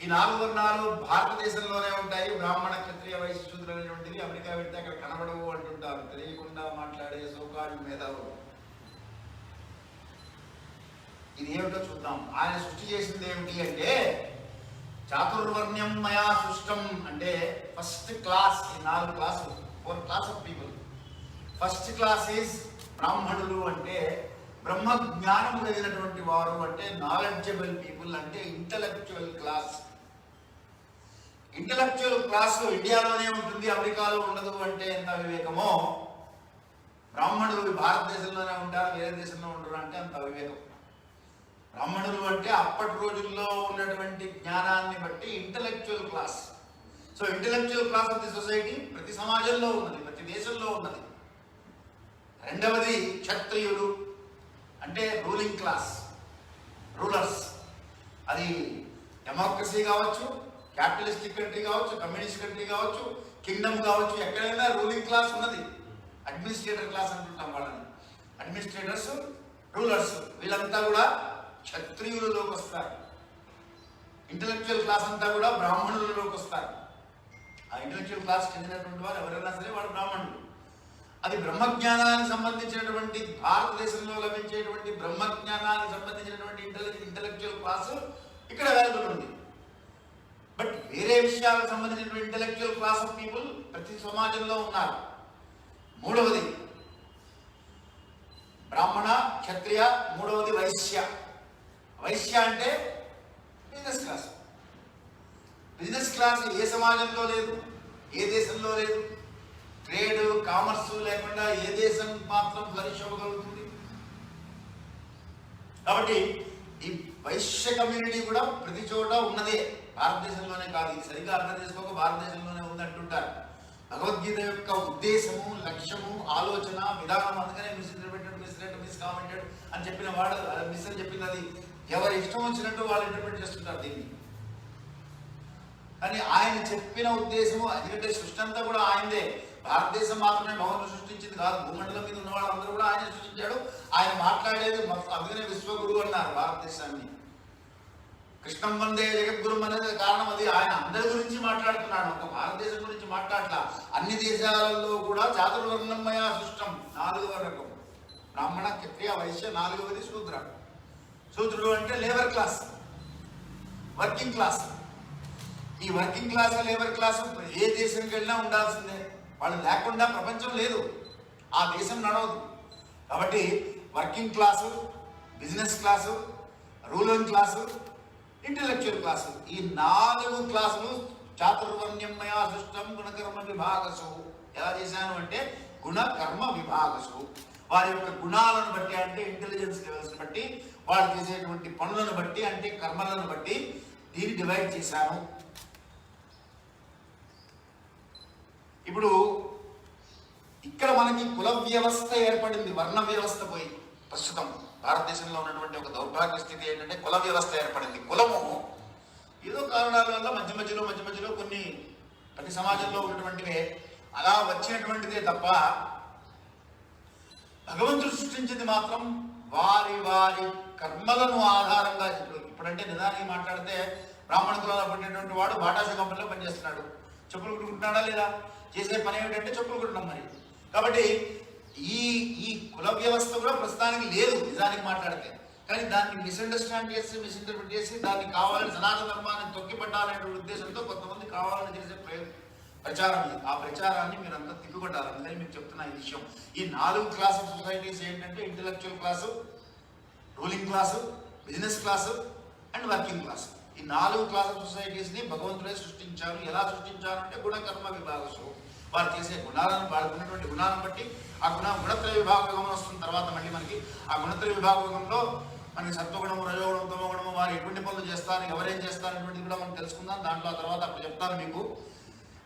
ఈ 4 వర్ణాలు భారతదేశంలోనే ఉంటాయి. బ్రాహ్మణ, క్షత్రియ, వైశ్య, శూద్ర అనేటువంటివి అమెరికా వెళ్తే అక్కడ కనబడవు అంటుంటారు, తెలియకుండా మాట్లాడే సోకాళ్ళు మేధావులు. ఇది ఏమిటో చూద్దాం. ఆయన సృష్టి చేసింది ఏమిటి అంటే చాతుర్వర్ణ్యం మయా సృష్టం అంటే ఫస్ట్ క్లాస్, ఈ 4 క్లాసులు, 4 class of people. First class is బ్రాహ్మణులు, అంటే బ్రహ్మ జ్ఞానం కలిగినటువంటి వారు, అంటే నాలెడ్జబుల్ పీపుల్, అంటే ఇంటలెక్చువల్ క్లాస్. ఇంటలెక్చువల్ క్లాస్ ఇండియాలోనే ఉంటుంది, అమెరికాలో ఉండదు అంటే ఎంత వివేకమో. బ్రాహ్మణులు భారతదేశంలోనే ఉంటారు, వేరే దేశంలో ఉండరు అంటే అంత వివేకం. బ్రాహ్మణులు అంటే అప్పటి రోజుల్లో ఉన్నటువంటి జ్ఞానాన్ని బట్టి intellectual class. So intellectual class of the society ప్రతి సమాజంలో ఉన్నది, ప్రతి దేశంలో ఉన్నది. రెండవది క్షత్రియులు, అంటే రూలింగ్ క్లాస్, రూలర్స్. అది డెమోక్రసీ కావచ్చు, క్యాపిటలిస్టిక్ కంట్రీ కావచ్చు, కమ్యూనిస్ట్ కంట్రీ కావచ్చు, కింగ్డమ్ కావచ్చు, ఎక్కడైనా రూలింగ్ క్లాస్ ఉన్నది. అడ్మినిస్ట్రేటర్ క్లాస్ అంటుంటాం వాళ్ళని. అడ్మినిస్ట్రేటర్స్, రూలర్స్, వీళ్ళంతా కూడా క్షత్రియులలోకి వస్తారు. ఇంటలెక్చువల్ క్లాస్ అంతా కూడా బ్రాహ్మణులలోకి వస్తారు. ఆ ఇంటలెక్చువల్ క్లాస్ చెందినటువంటి వారు ఎవరైనా సరే వాళ్ళు బ్రాహ్మణులు. అది బ్రహ్మజ్ఞానానికి సంబంధించినటువంటి, భారతదేశంలో లభించేటువంటి బ్రహ్మజ్ఞానానికి సంబంధించినటువంటి ఇంటలెక్చువల్ క్లాసు ఇక్కడ అవైలబుల్ ఉంది. బట్ వేరే విషయాలకు సంబంధించినటువంటి ఇంటలెక్చువల్ క్లాస్ ఆఫ్ పీపుల్ ప్రతి సమాజంలో ఉన్నారు. మూడవది బ్రాహ్మణ, క్షత్రియ. మూడవది వైశ్య. వైశ్య అంటే బిజినెస్ క్లాస్. బిజినెస్ క్లాస్ ఏ సమాజంలో లేదు, ఏ దేశంలో లేదు. ట్రేడ్, కామర్స్ లేకుండా ఏ దేశం మాత్రం ఫ్లరిష్ అవ్వగలుగుతుంది. కాబట్టి ఈ వైశ్య కమ్యూనిటీ కూడా ప్రతి చోట ఉన్నదే, భారతదేశంలోనే కాదు. ఇది సరిగ్గా అర్థం చేసుకోక భారతదేశంలోనే ఉంది అంటుంటారు. భగవద్గీత యొక్క ఉద్దేశము, లక్ష్యము, ఆలోచన, విధానం, అందుకనే మిస్ఇంటర్ప్రిటెడ్, మిస్రెడ్, మిస్కామెంటెడ్ అని చెప్పిన వాడు మిస్ అని చెప్పింది. అది ఎవరి ఇష్టం వచ్చినట్టు వాళ్ళు ఇంటర్ప్రిట్ చేస్తుంటారు దీన్ని. కానీ ఆయన చెప్పిన ఉద్దేశము, ఎందుకంటే సృష్టి అంతా కూడా ఆయనదే. భారతదేశం మాత్రమే భగవంతుడు సృష్టించింది కాదు, భూమండలం మీద ఉన్న వాళ్ళందరూ కూడా ఆయన సృష్టించాడు. ఆయన మాట్లాడేది అందుకనే విశ్వగురువు అన్నారు భారతదేశాన్ని. కృష్ణం వందే జగద్గురు అనేది కారణం. అది ఆయన అందరి గురించి మాట్లాడుతున్నాడు, ఒక భారతదేశం గురించి మాట్లాడలా. అన్ని దేశాలలో కూడా చాతుర్వర్ణమయ సృష్టం, 4వ రకం బ్రాహ్మణ, క్షత్రియ, వైశ్య. 4వది శూద్ర. శూద్రుడు అంటే లేబర్ క్లాస్, వర్కింగ్ క్లాస్. ఈ వర్కింగ్ క్లాస్, లేబర్ క్లాస్ ఏ దేశంకి వెళ్ళినా ఉండాల్సిందే. వాళ్ళు లేకుండా ప్రపంచం లేదు, ఆ దేశం నడవదు. కాబట్టి working class, business class, ruling class, intellectual class, ఈ 4 క్లాసులు చాతుర్వర్ణ్యమయ సృష్టం గుణకర్మ విభాగసు. ఎలా చేశాను అంటే గుణకర్మ విభాగసు. వారి యొక్క గుణాలను బట్టి, అంటే ఇంటెలిజెన్స్ లెవెల్స్ బట్టి, వాళ్ళు చేసేటువంటి పనులను బట్టి, అంటే కర్మలను బట్టి దీన్ని డివైడ్ చేశాను. ఇప్పుడు ఇక్కడ మనకి కుల వ్యవస్థ ఏర్పడింది, వర్ణ వ్యవస్థ పోయి. ప్రస్తుతం భారతదేశంలో ఉన్నటువంటి ఒక దౌర్భాగ్య స్థితి ఏంటంటే కుల వ్యవస్థ ఏర్పడింది. కులము ఏదో కారణాల వల్ల మధ్య మధ్యలో కొన్ని ప్రతి సమాజంలో ఉన్నటువంటివే అలా వచ్చినటువంటిదే తప్ప భగవంతుడు సృష్టించింది మాత్రం వారి వారి కర్మలను ఆధారంగా. ఇప్పుడంటే నిదానికి మాట్లాడితే బ్రాహ్మణ కులంలో పడినటువంటి వాడు బాటాషా కంపెనీలో పనిచేస్తున్నాడు, చెప్పులు కుట్టుకుంటున్నాడా లేదా? చేసే పని ఏమిటంటే చెప్పులు కుట్టడం మరి. కాబట్టి ఈ కుల వ్యవస్థ కూడా ప్రస్తుతానికి లేదు నిజానికి మాట్లాడితే. కానీ దాన్ని మిస్అండర్స్టాండ్ చేసి, మిస్ఇంటర్ప్రిట్ చేసి, దాన్ని కావాలని సనాతన ధర్మాన్ని తొక్కిపట్టాలనే ఉద్దేశంతో కొంతమంది కావాలని చేసే ప్రచారం. ఆ ప్రచారాన్ని మీరంతా తిప్పుకొట్టాలి. అందుకని మీకు చెప్తున్నా ఈ విషయం. ఈ 4 క్లాస్ ఆఫ్ సొసైటీస్ ఏంటంటే intellectual class, ruling class, business class and working class. ఈ 4 క్లాస్ ఆఫ్ సొసైటీస్ని భగవంతుడే సృష్టించారు. ఎలా సృష్టించారు అంటే గుణకర్మ విభాగసు. వారు చేసే గుణాలను, వారికి ఉన్నటువంటి గుణాలను బట్టి ఆ గుణత్రయ విభాగం వస్తుంది. తర్వాత మళ్ళీ మనకి ఆ గుణత్రయ విభాగంలో మనకి సత్వగుణము, రజోగుణము, తమోగుణము, వారు ఎటువంటి పనులు చేస్తారు, ఎవరేం చేస్తారు అనేటువంటిది కూడా మనం తెలుసుకుందాం. దాంట్లో తర్వాత అప్పుడు చెప్తాను మీకు.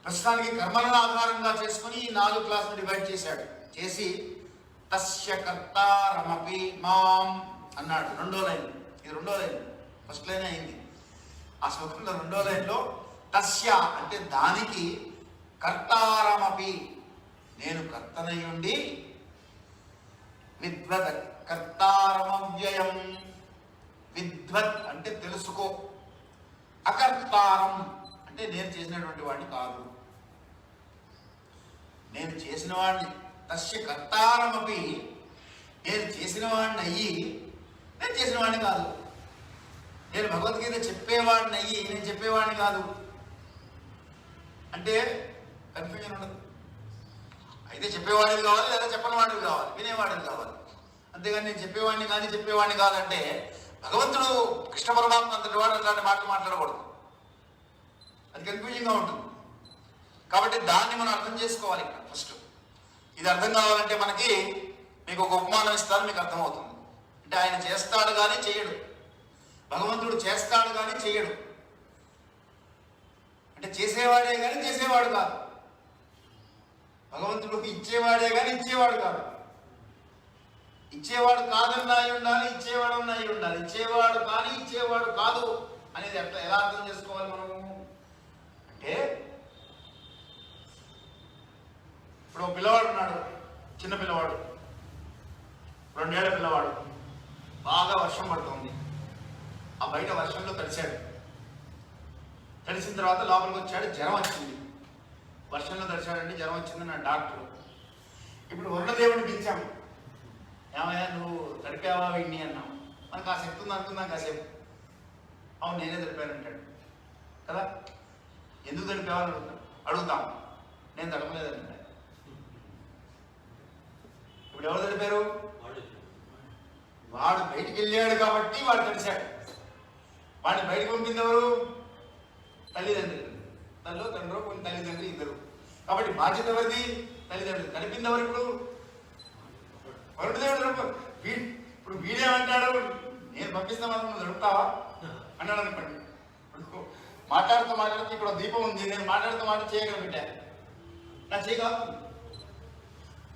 ప్రస్తుతానికి కర్మలను ఆధారంగా చేసుకుని ఈ 4 క్లాసులు డివైడ్ చేశాడు. చేసి తస్య కర్తారమపి మాం అన్నాడు 2వ లైన్. ఇది రెండో లైన్, ఫస్ట్ లైన్ అయింది. ఆ శ్లోకంలో రెండో లైన్లో తస్య అంటే దానికి కర్తారమపి నేను కర్తనయుండి విద్వత్ కర్తారమవ్యయం విద్వత్ అంటే తెలుసుకో, అకర్తారం అంటే నేను చేసినటువంటి వాడిని కాదు, నేను చేసిన వాడిని. తస్య కర్తారమపి నేను చేసిన వాడిని అయ్యి నేను చేసిన వాడిని కాదు, నేను భగవద్గీత చెప్పేవాడిని అయ్యి నేను చెప్పేవాడిని కాదు అంటే కన్ఫ్యూజన్ ఉండదు. అయితే చెప్పేవాడివి కావాలి లేదా చెప్పని వాడివి కావాలి, వినేవాడివి కావాలి. అంతేగాని నేను చెప్పేవాడిని కానీ చెప్పేవాడిని కాదంటే భగవంతుడు కృష్ణ పరమాత్మ అంతటి వాడు అలాంటి మాటలు మాట్లాడకూడదు, అది కన్ఫ్యూజింగ్గా ఉంటుంది. కాబట్టి దాన్ని మనం అర్థం చేసుకోవాలి. ఇక్కడ ఫస్ట్ ఇది అర్థం కావాలంటే మనకి మీకు ఒక ఉపమానం ఇస్తారు, మీకు అర్థమవుతుంది. అంటే ఆయన చేస్తాడు కానీ చేయడు, భగవంతుడు చేస్తాడు కానీ చేయడు. అంటే చేసేవాడే కానీ చేసేవాడు కాదు, భగవంతుడు ఇచ్చేవాడే కానీ ఇచ్చేవాడు కాదు. ఇచ్చేవాడు కాదన్నా అయి ఉండాలి, ఇచ్చేవాడు అన్నా అయి ఉండాలి. ఇచ్చేవాడు కానీ ఇచ్చేవాడు కాదు అనేది ఎలా అర్థం చేసుకోవాలి మనము అంటే, ఇప్పుడు ఒక పిల్లవాడు ఉన్నాడు, చిన్న పిల్లవాడు, 2 ఏళ్ల పిల్లవాడు. బాగా వర్షం పడుతుంది, ఆ బయట వర్షంలో తడిశాడు. తడిసిన తర్వాత లోపలికి వచ్చాడు, జ్వరం వచ్చింది. వర్షంలో తడిచాడండి, జ్వరం వచ్చింది నా డాక్టర్. ఇప్పుడు వరుణదేవుడిని పిలిచాము, ఏమయ్యా నువ్వు తడిపావా వీడిని అన్నాం. మనకు ఆ శక్తి ఉంది అనుకుందాం కాసేపు. అవును నేనే తడిపానంటాడు కదా, ఎందుకు తడిపావని అడుగుతాం. నేను తడపలేదండి. ఇప్పుడు ఎవరు తడిపారు? వాడు బయటికి వెళ్ళాడు కాబట్టి వాడు తడిశాడు. వాడిని బయటకు పంపింది ఎవరు? తల్లిదండ్రులు. తండ్రో కొన్ని తల్లిదండ్రులు ఇద్దరు. కాబట్టి బాధ్యత ఎవరిది? తల్లిదండ్రులు. తడిపింది ఎవరు? ఇప్పుడు వరుణదేవుడు. ఇప్పుడు వీడేమంటాడు? నేను పంపిస్తామని నువ్వు దొరుకుతావా అన్నాడు అనుకోండి. ఇప్పుడు మాట్లాడుతూ ఇక్కడ దీపం ఉంది, నేను మాట్లాడుతూ చేయగలిగితే నా చేయగలుగుతుంది.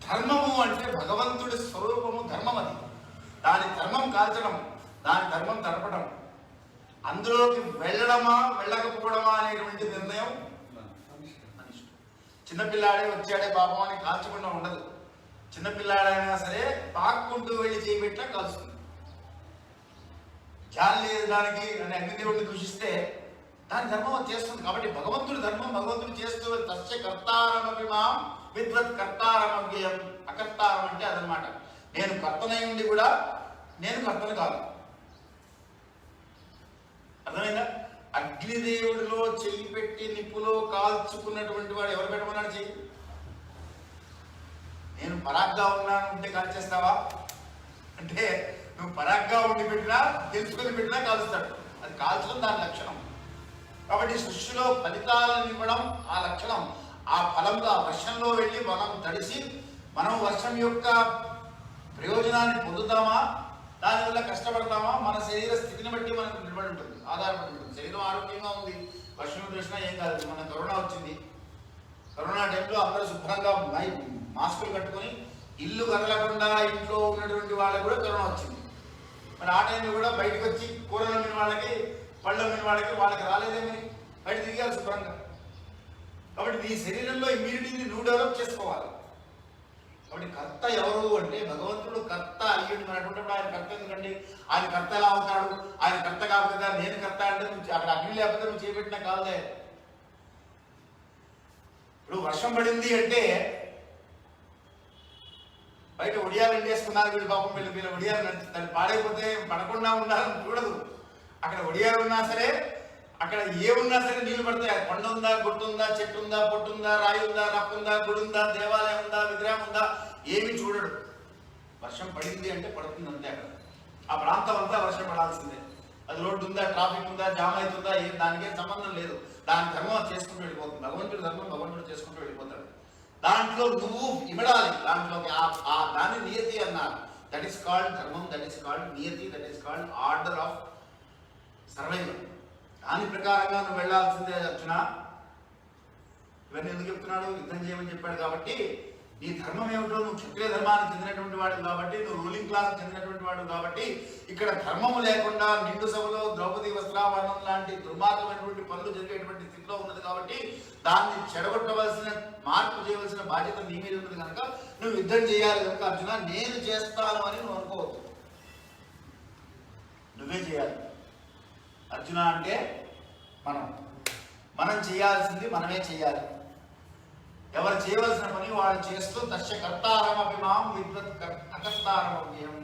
ధర్మము అంటే భగవంతుడి స్వరూపము, ధర్మం. అది దాని ధర్మం కాల్చడం, దాని ధర్మం తడపడం, అందులోకి వెళ్ళడమా వెళ్ళకపోవడమా అనేటువంటి నిర్ణయం అనిష్టం. చిన్నపిల్లాడే వచ్చాడే పాపం అని కాల్చకుండా ఉండదు. చిన్నపిల్లాడైనా సరే పాక్కుంటూ వెళ్ళి చేయబెట్టినా కాల్చుతుంది. జాలి లేదు దానికి అని అగ్నిదేవుడిని దూషిస్తే దాని ధర్మం అది చేస్తుంది. కాబట్టి భగవంతుడి ధర్మం భగవంతుడు చేస్తూ తస్య కర్తారమపి మాం విద్వత్ కర్తారమవ్యయం. అకర్తారం అంటే అదనమాట, నేను కర్తనై ఉండి కూడా నేను కర్తను కాదు. అర్థమైందా? అగ్నిదేవుడిలో చెయ్యి పెట్టి నిప్పులో కాల్చుకున్నటువంటి వాడు ఎవరు పెట్టమన్నాడు చెయ్యి? నేను పరాగ్గా ఉన్నాను ఉంటే కాల్చేస్తావా అంటే, నువ్వు పరాగ్గా ఉండి పెట్టినా తెలుసుకొని పెట్టినా కాలుస్తాడు. అది కాల్చడం దాని లక్షణం. కాబట్టి సృష్టిలో ఫలితాలను ఇవ్వడం ఆ లక్షణం. ఆ ఫలంగా వర్షంలో వెళ్ళి మనం తడిసి మనం వర్షం యొక్క ప్రయోజనాన్ని పొందుతామా, దానివల్ల కష్టపడతామా, మన శరీర స్థితిని బట్టి మనకు నిలబడి ఉంటుంది, ఆధారపడి ఉంటుంది. శరీరం ఆరోగ్యంగా ఉంది, వర్షం చూసినా ఏం కాదు. మన కరోనా వచ్చింది, కరోనా టైంలో అందరూ శుభ్రంగా మాస్కులు కట్టుకొని ఇల్లు కదలకుండా ఇంట్లో ఉన్నటువంటి వాళ్ళకి కూడా కరోనా వచ్చింది. మరి ఆ టైంలో కూడా బయటకు వచ్చి కూరలు అమ్మిన వాళ్ళకి, పళ్ళు అమ్మిన వాళ్ళకి రాలేదేమని బయట తిరిగారు శుభ్రంగా. కాబట్టి నీ శరీరంలో ఇమ్యూనిటీని నువ్వు డెవలప్ చేసుకోవాలి. కాబట్టి కర్త ఎవరు అంటే భగవంతుడు కర్త అయ్యుడు. మన అటువంటిప్పుడు ఆయన కర్త ఎందుకండి? ఆయన కర్త ఎలా అవుతాడు? ఆయన కర్త కాకపోతే నేను కర్త అంటే నువ్వు అక్కడ అగ్ని లేకపోతే నువ్వు చేపెట్టినా కాదులే. ఇప్పుడు వర్షం పడింది అంటే బయట ఒడియాలు ఎండేసుకున్నారు వీళ్ళు, పాపం వీళ్ళు ఒడియాలు దాన్ని పాడైపోతే పడకుండా ఉండాలని చూడదు. అక్కడ ఒడియాలు ఉన్నా సరే, అక్కడ ఏమున్నా సరే నీళ్లు పడతాయి. కొండ ఉందా, గుట్టు ఉందా, చెట్టు ఉందా, పొట్టు ఉందా, రాయి ఉందా, రప్పు ఉందా, గుడి ఉందా, దేవాలయం ఉందా, విగ్రహం ఉందా, ఏమి చూడడు. వర్షం పడింది అంటే పడుతుంది అంతే. అక్కడ ఆ ప్రాంతం అంతా వర్షం పడాల్సిందే. అది రోడ్డు ఉందా, ట్రాఫిక్ ఉందా, జామ్ అవుతుందా, దానికేం సంబంధం లేదు. దాని ధర్మం చేసుకుంటూ వెళ్ళిపోతుంది. భగవంతుడి ధర్మం భగవంతుడు చేసుకుంటూ వెళ్ళిపోతాడు. దాంట్లో నువ్వు ఇమడాలి. దాంట్లోకి దాన్ని నియతి అన్నారు. దట్ ఈస్ కాల్డ్ ధర్మం, దట్ ఈస్ కాల్డ్ నియతి, that is called order of survival. దాని ప్రకారంగా నువ్వు వెళ్లాల్సిందే. అర్జున ఇవన్నీ ఎందుకు చెప్తున్నాడు? యుద్ధం చేయమని చెప్పాడు కాబట్టి నీ ధర్మం ఏమిటో, నువ్వు క్షత్రియ ధర్మానికి చెందినటువంటి వాడు కాబట్టి, నువ్వు రూలింగ్ క్లాస్ చెందినటువంటి వాడు కాబట్టి, ఇక్కడ ధర్మము లేకుండా నిండు సభలో ద్రౌపది వస్త్రావరణం లాంటి దుర్మార్గమైనటువంటి పనులు జరిగేటువంటి స్థితిలో ఉన్నది కాబట్టి దాన్ని చెడగొట్టవలసిన, మార్పు చేయవలసిన బాధ్యత నీ మీద ఉన్నది కనుక నువ్వు యుద్ధం చేయాలి కనుక అర్జున నేను చేస్తాను అని నువ్వు అనుకోవద్దు, నువ్వే చేయాలి. అర్జున అంటే మనం చేయాల్సింది మనమే చేయాలి. ఎవరు చేయవలసిన పని వాళ్ళు చేస్తూ తస్య కర్తారమభిమాం విద్వత్ అకర్తారమవ్యం.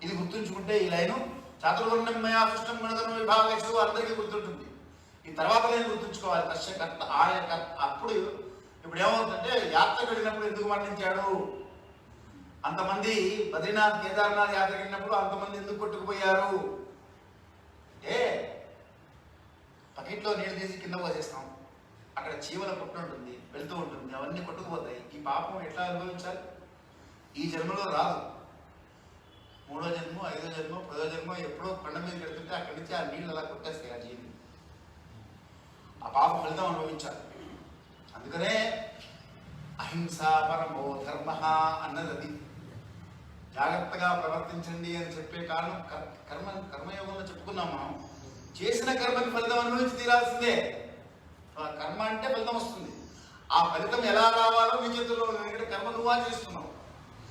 ఇది గుర్తుంచుకుంటే ఈ లైను చాతుర్వర్ణమయా సృష్టం గణధర్మ విభాగేషు అందరికీ గుర్తుంటుంది. ఈ తర్వాత లైన్ గుర్తుంచుకోవాలి. తస్య కర్త ఆయన అప్పుడు ఇప్పుడు ఏమవుతుందంటే యాత్రకు వెళ్ళినప్పుడు ఎందుకు మరణించాడు, అంతమంది బద్రీనాథ్ కేదార్నాథ్ యాత్రకు వెళ్ళినప్పుడు అంతమంది ఎందుకు కొట్టుకుపోయారు అంటే బకెట్లో నీళ్ళు తీసి కింద పోసేస్తాం, అక్కడ చీమల పుట్టు ఉంటుంది, వెళ్తూ ఉంటుంది, అవన్నీ కొట్టుకుపోతాయి. ఈ పాపం ఎట్లా అనుభవించాలి? ఈ జన్మలో రాదు, 3వ జన్మ 5వ జన్మ 10వ జన్మ ఎప్పుడో కొండ మీద పెడుతుంటే అక్కడి నుంచి ఆ నీళ్ళు అలా కొట్టేస్తాయి ఆ జీవి. ఆ పాప ఫలితం అనుభవించాలి. అందుకనే అహింసా పరమో ధర్మ అన్నది అది. జాగ్రత్తగా ప్రవర్తించండి అని చెప్పే కారణం కర్మయోగంలో చెప్పుకున్నాం మనం. చేసిన కర్మకి ఫలితం అనుభవించి తీరాల్సిందే. కర్మ అంటే ఫలితం వస్తుంది. ఆ ఫలితం ఎలా రావాలో నీ చేతుల్లో ఉంది. ఎందుకంటే కర్మ నువ్వు ఆచరిస్తున్నావు.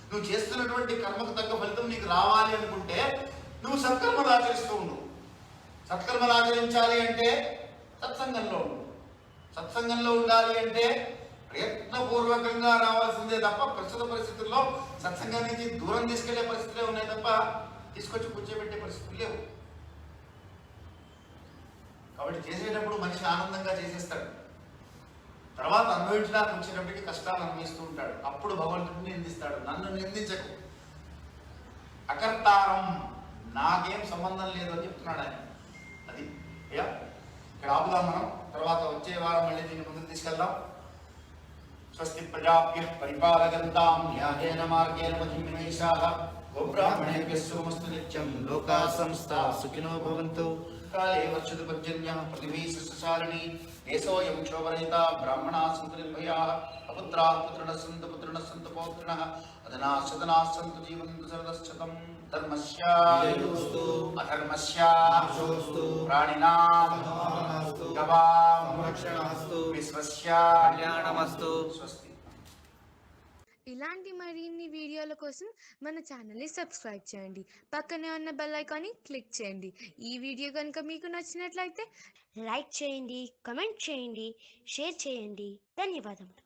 నువ్వు చేస్తున్నటువంటి కర్మకు తగ్గ ఫలితం నీకు రావాలి అనుకుంటే నువ్వు సత్కర్మలు ఆచరిస్తూ ఉండు. సత్కర్మలు ఆచరించాలి అంటే సత్సంగంలో ఉండు. సత్సంగంలో ఉండాలి అంటే ప్రయత్నపూర్వకంగా రావాల్సిందే తప్ప ప్రస్తుత పరిస్థితుల్లో సత్సంగం నుంచి దూరం తీసుకెళ్లే పరిస్థితులే ఉన్నాయి తప్ప తీసుకొచ్చి కూర్చోబెట్టే పరిస్థితులు లేవు. కాబట్టి చేసేటప్పుడు మనిషి ఆనందంగా చేసేస్తాడు, తర్వాత అనుభవించడానికి వచ్చేటప్పటికి కష్టాలు అనుభవిస్తూ ఉంటాడు. అప్పుడు భగవంతుడిని నిందిస్తాడు, నన్ను నిందించకు, అకర్తారం, నాకేం సంబంధం లేదు అని చెప్తున్నాడు ఆయన. అది ఇక్కడ ఆపుదాం మనం. తర్వాత వచ్చే వారం మళ్ళీ దీన్ని ముందుకు తీసుకెళ్దాం. స్వస్తి ప్రజాభ్యః పరిపాలయంతాం న్యాయేన మార్గేణ మహిమనీషాః గోబ్రాహ్మణేభ్యః శుభమస్తు నిత్యం. లోకాః సమస్తాః సుఖినో భవంతు. కాలే వర్షతు పర్జన్యః పృథివీ సస్యశాలినీ దేశోऽयं క్షోభరహితः బ్రాహ్మణాः సంతు నిర్భయాः అపుత్రాः పుత్రిణः సంతు పౌత్రిణः అధనాः సదనాः సంతు జీవంతు శరదశ్శతం. ధర్మస్య అధర్మస్య ప్రాణినాం గవాం విశ్వస్య కళ్యాణమస్తు. స్వస్తి. ఇలాంటి మరిన్ని వీడియోల కోసం మన ఛానల్ని సబ్స్క్రైబ్ చేయండి. పక్కనే ఉన్న బెల్ ఐకాన్ని క్లిక్ చేయండి. ఈ వీడియో కనుక మీకు నచ్చినట్లయితే లైక్ చేయండి, కమెంట్ చేయండి, షేర్ చేయండి. ధన్యవాదములు.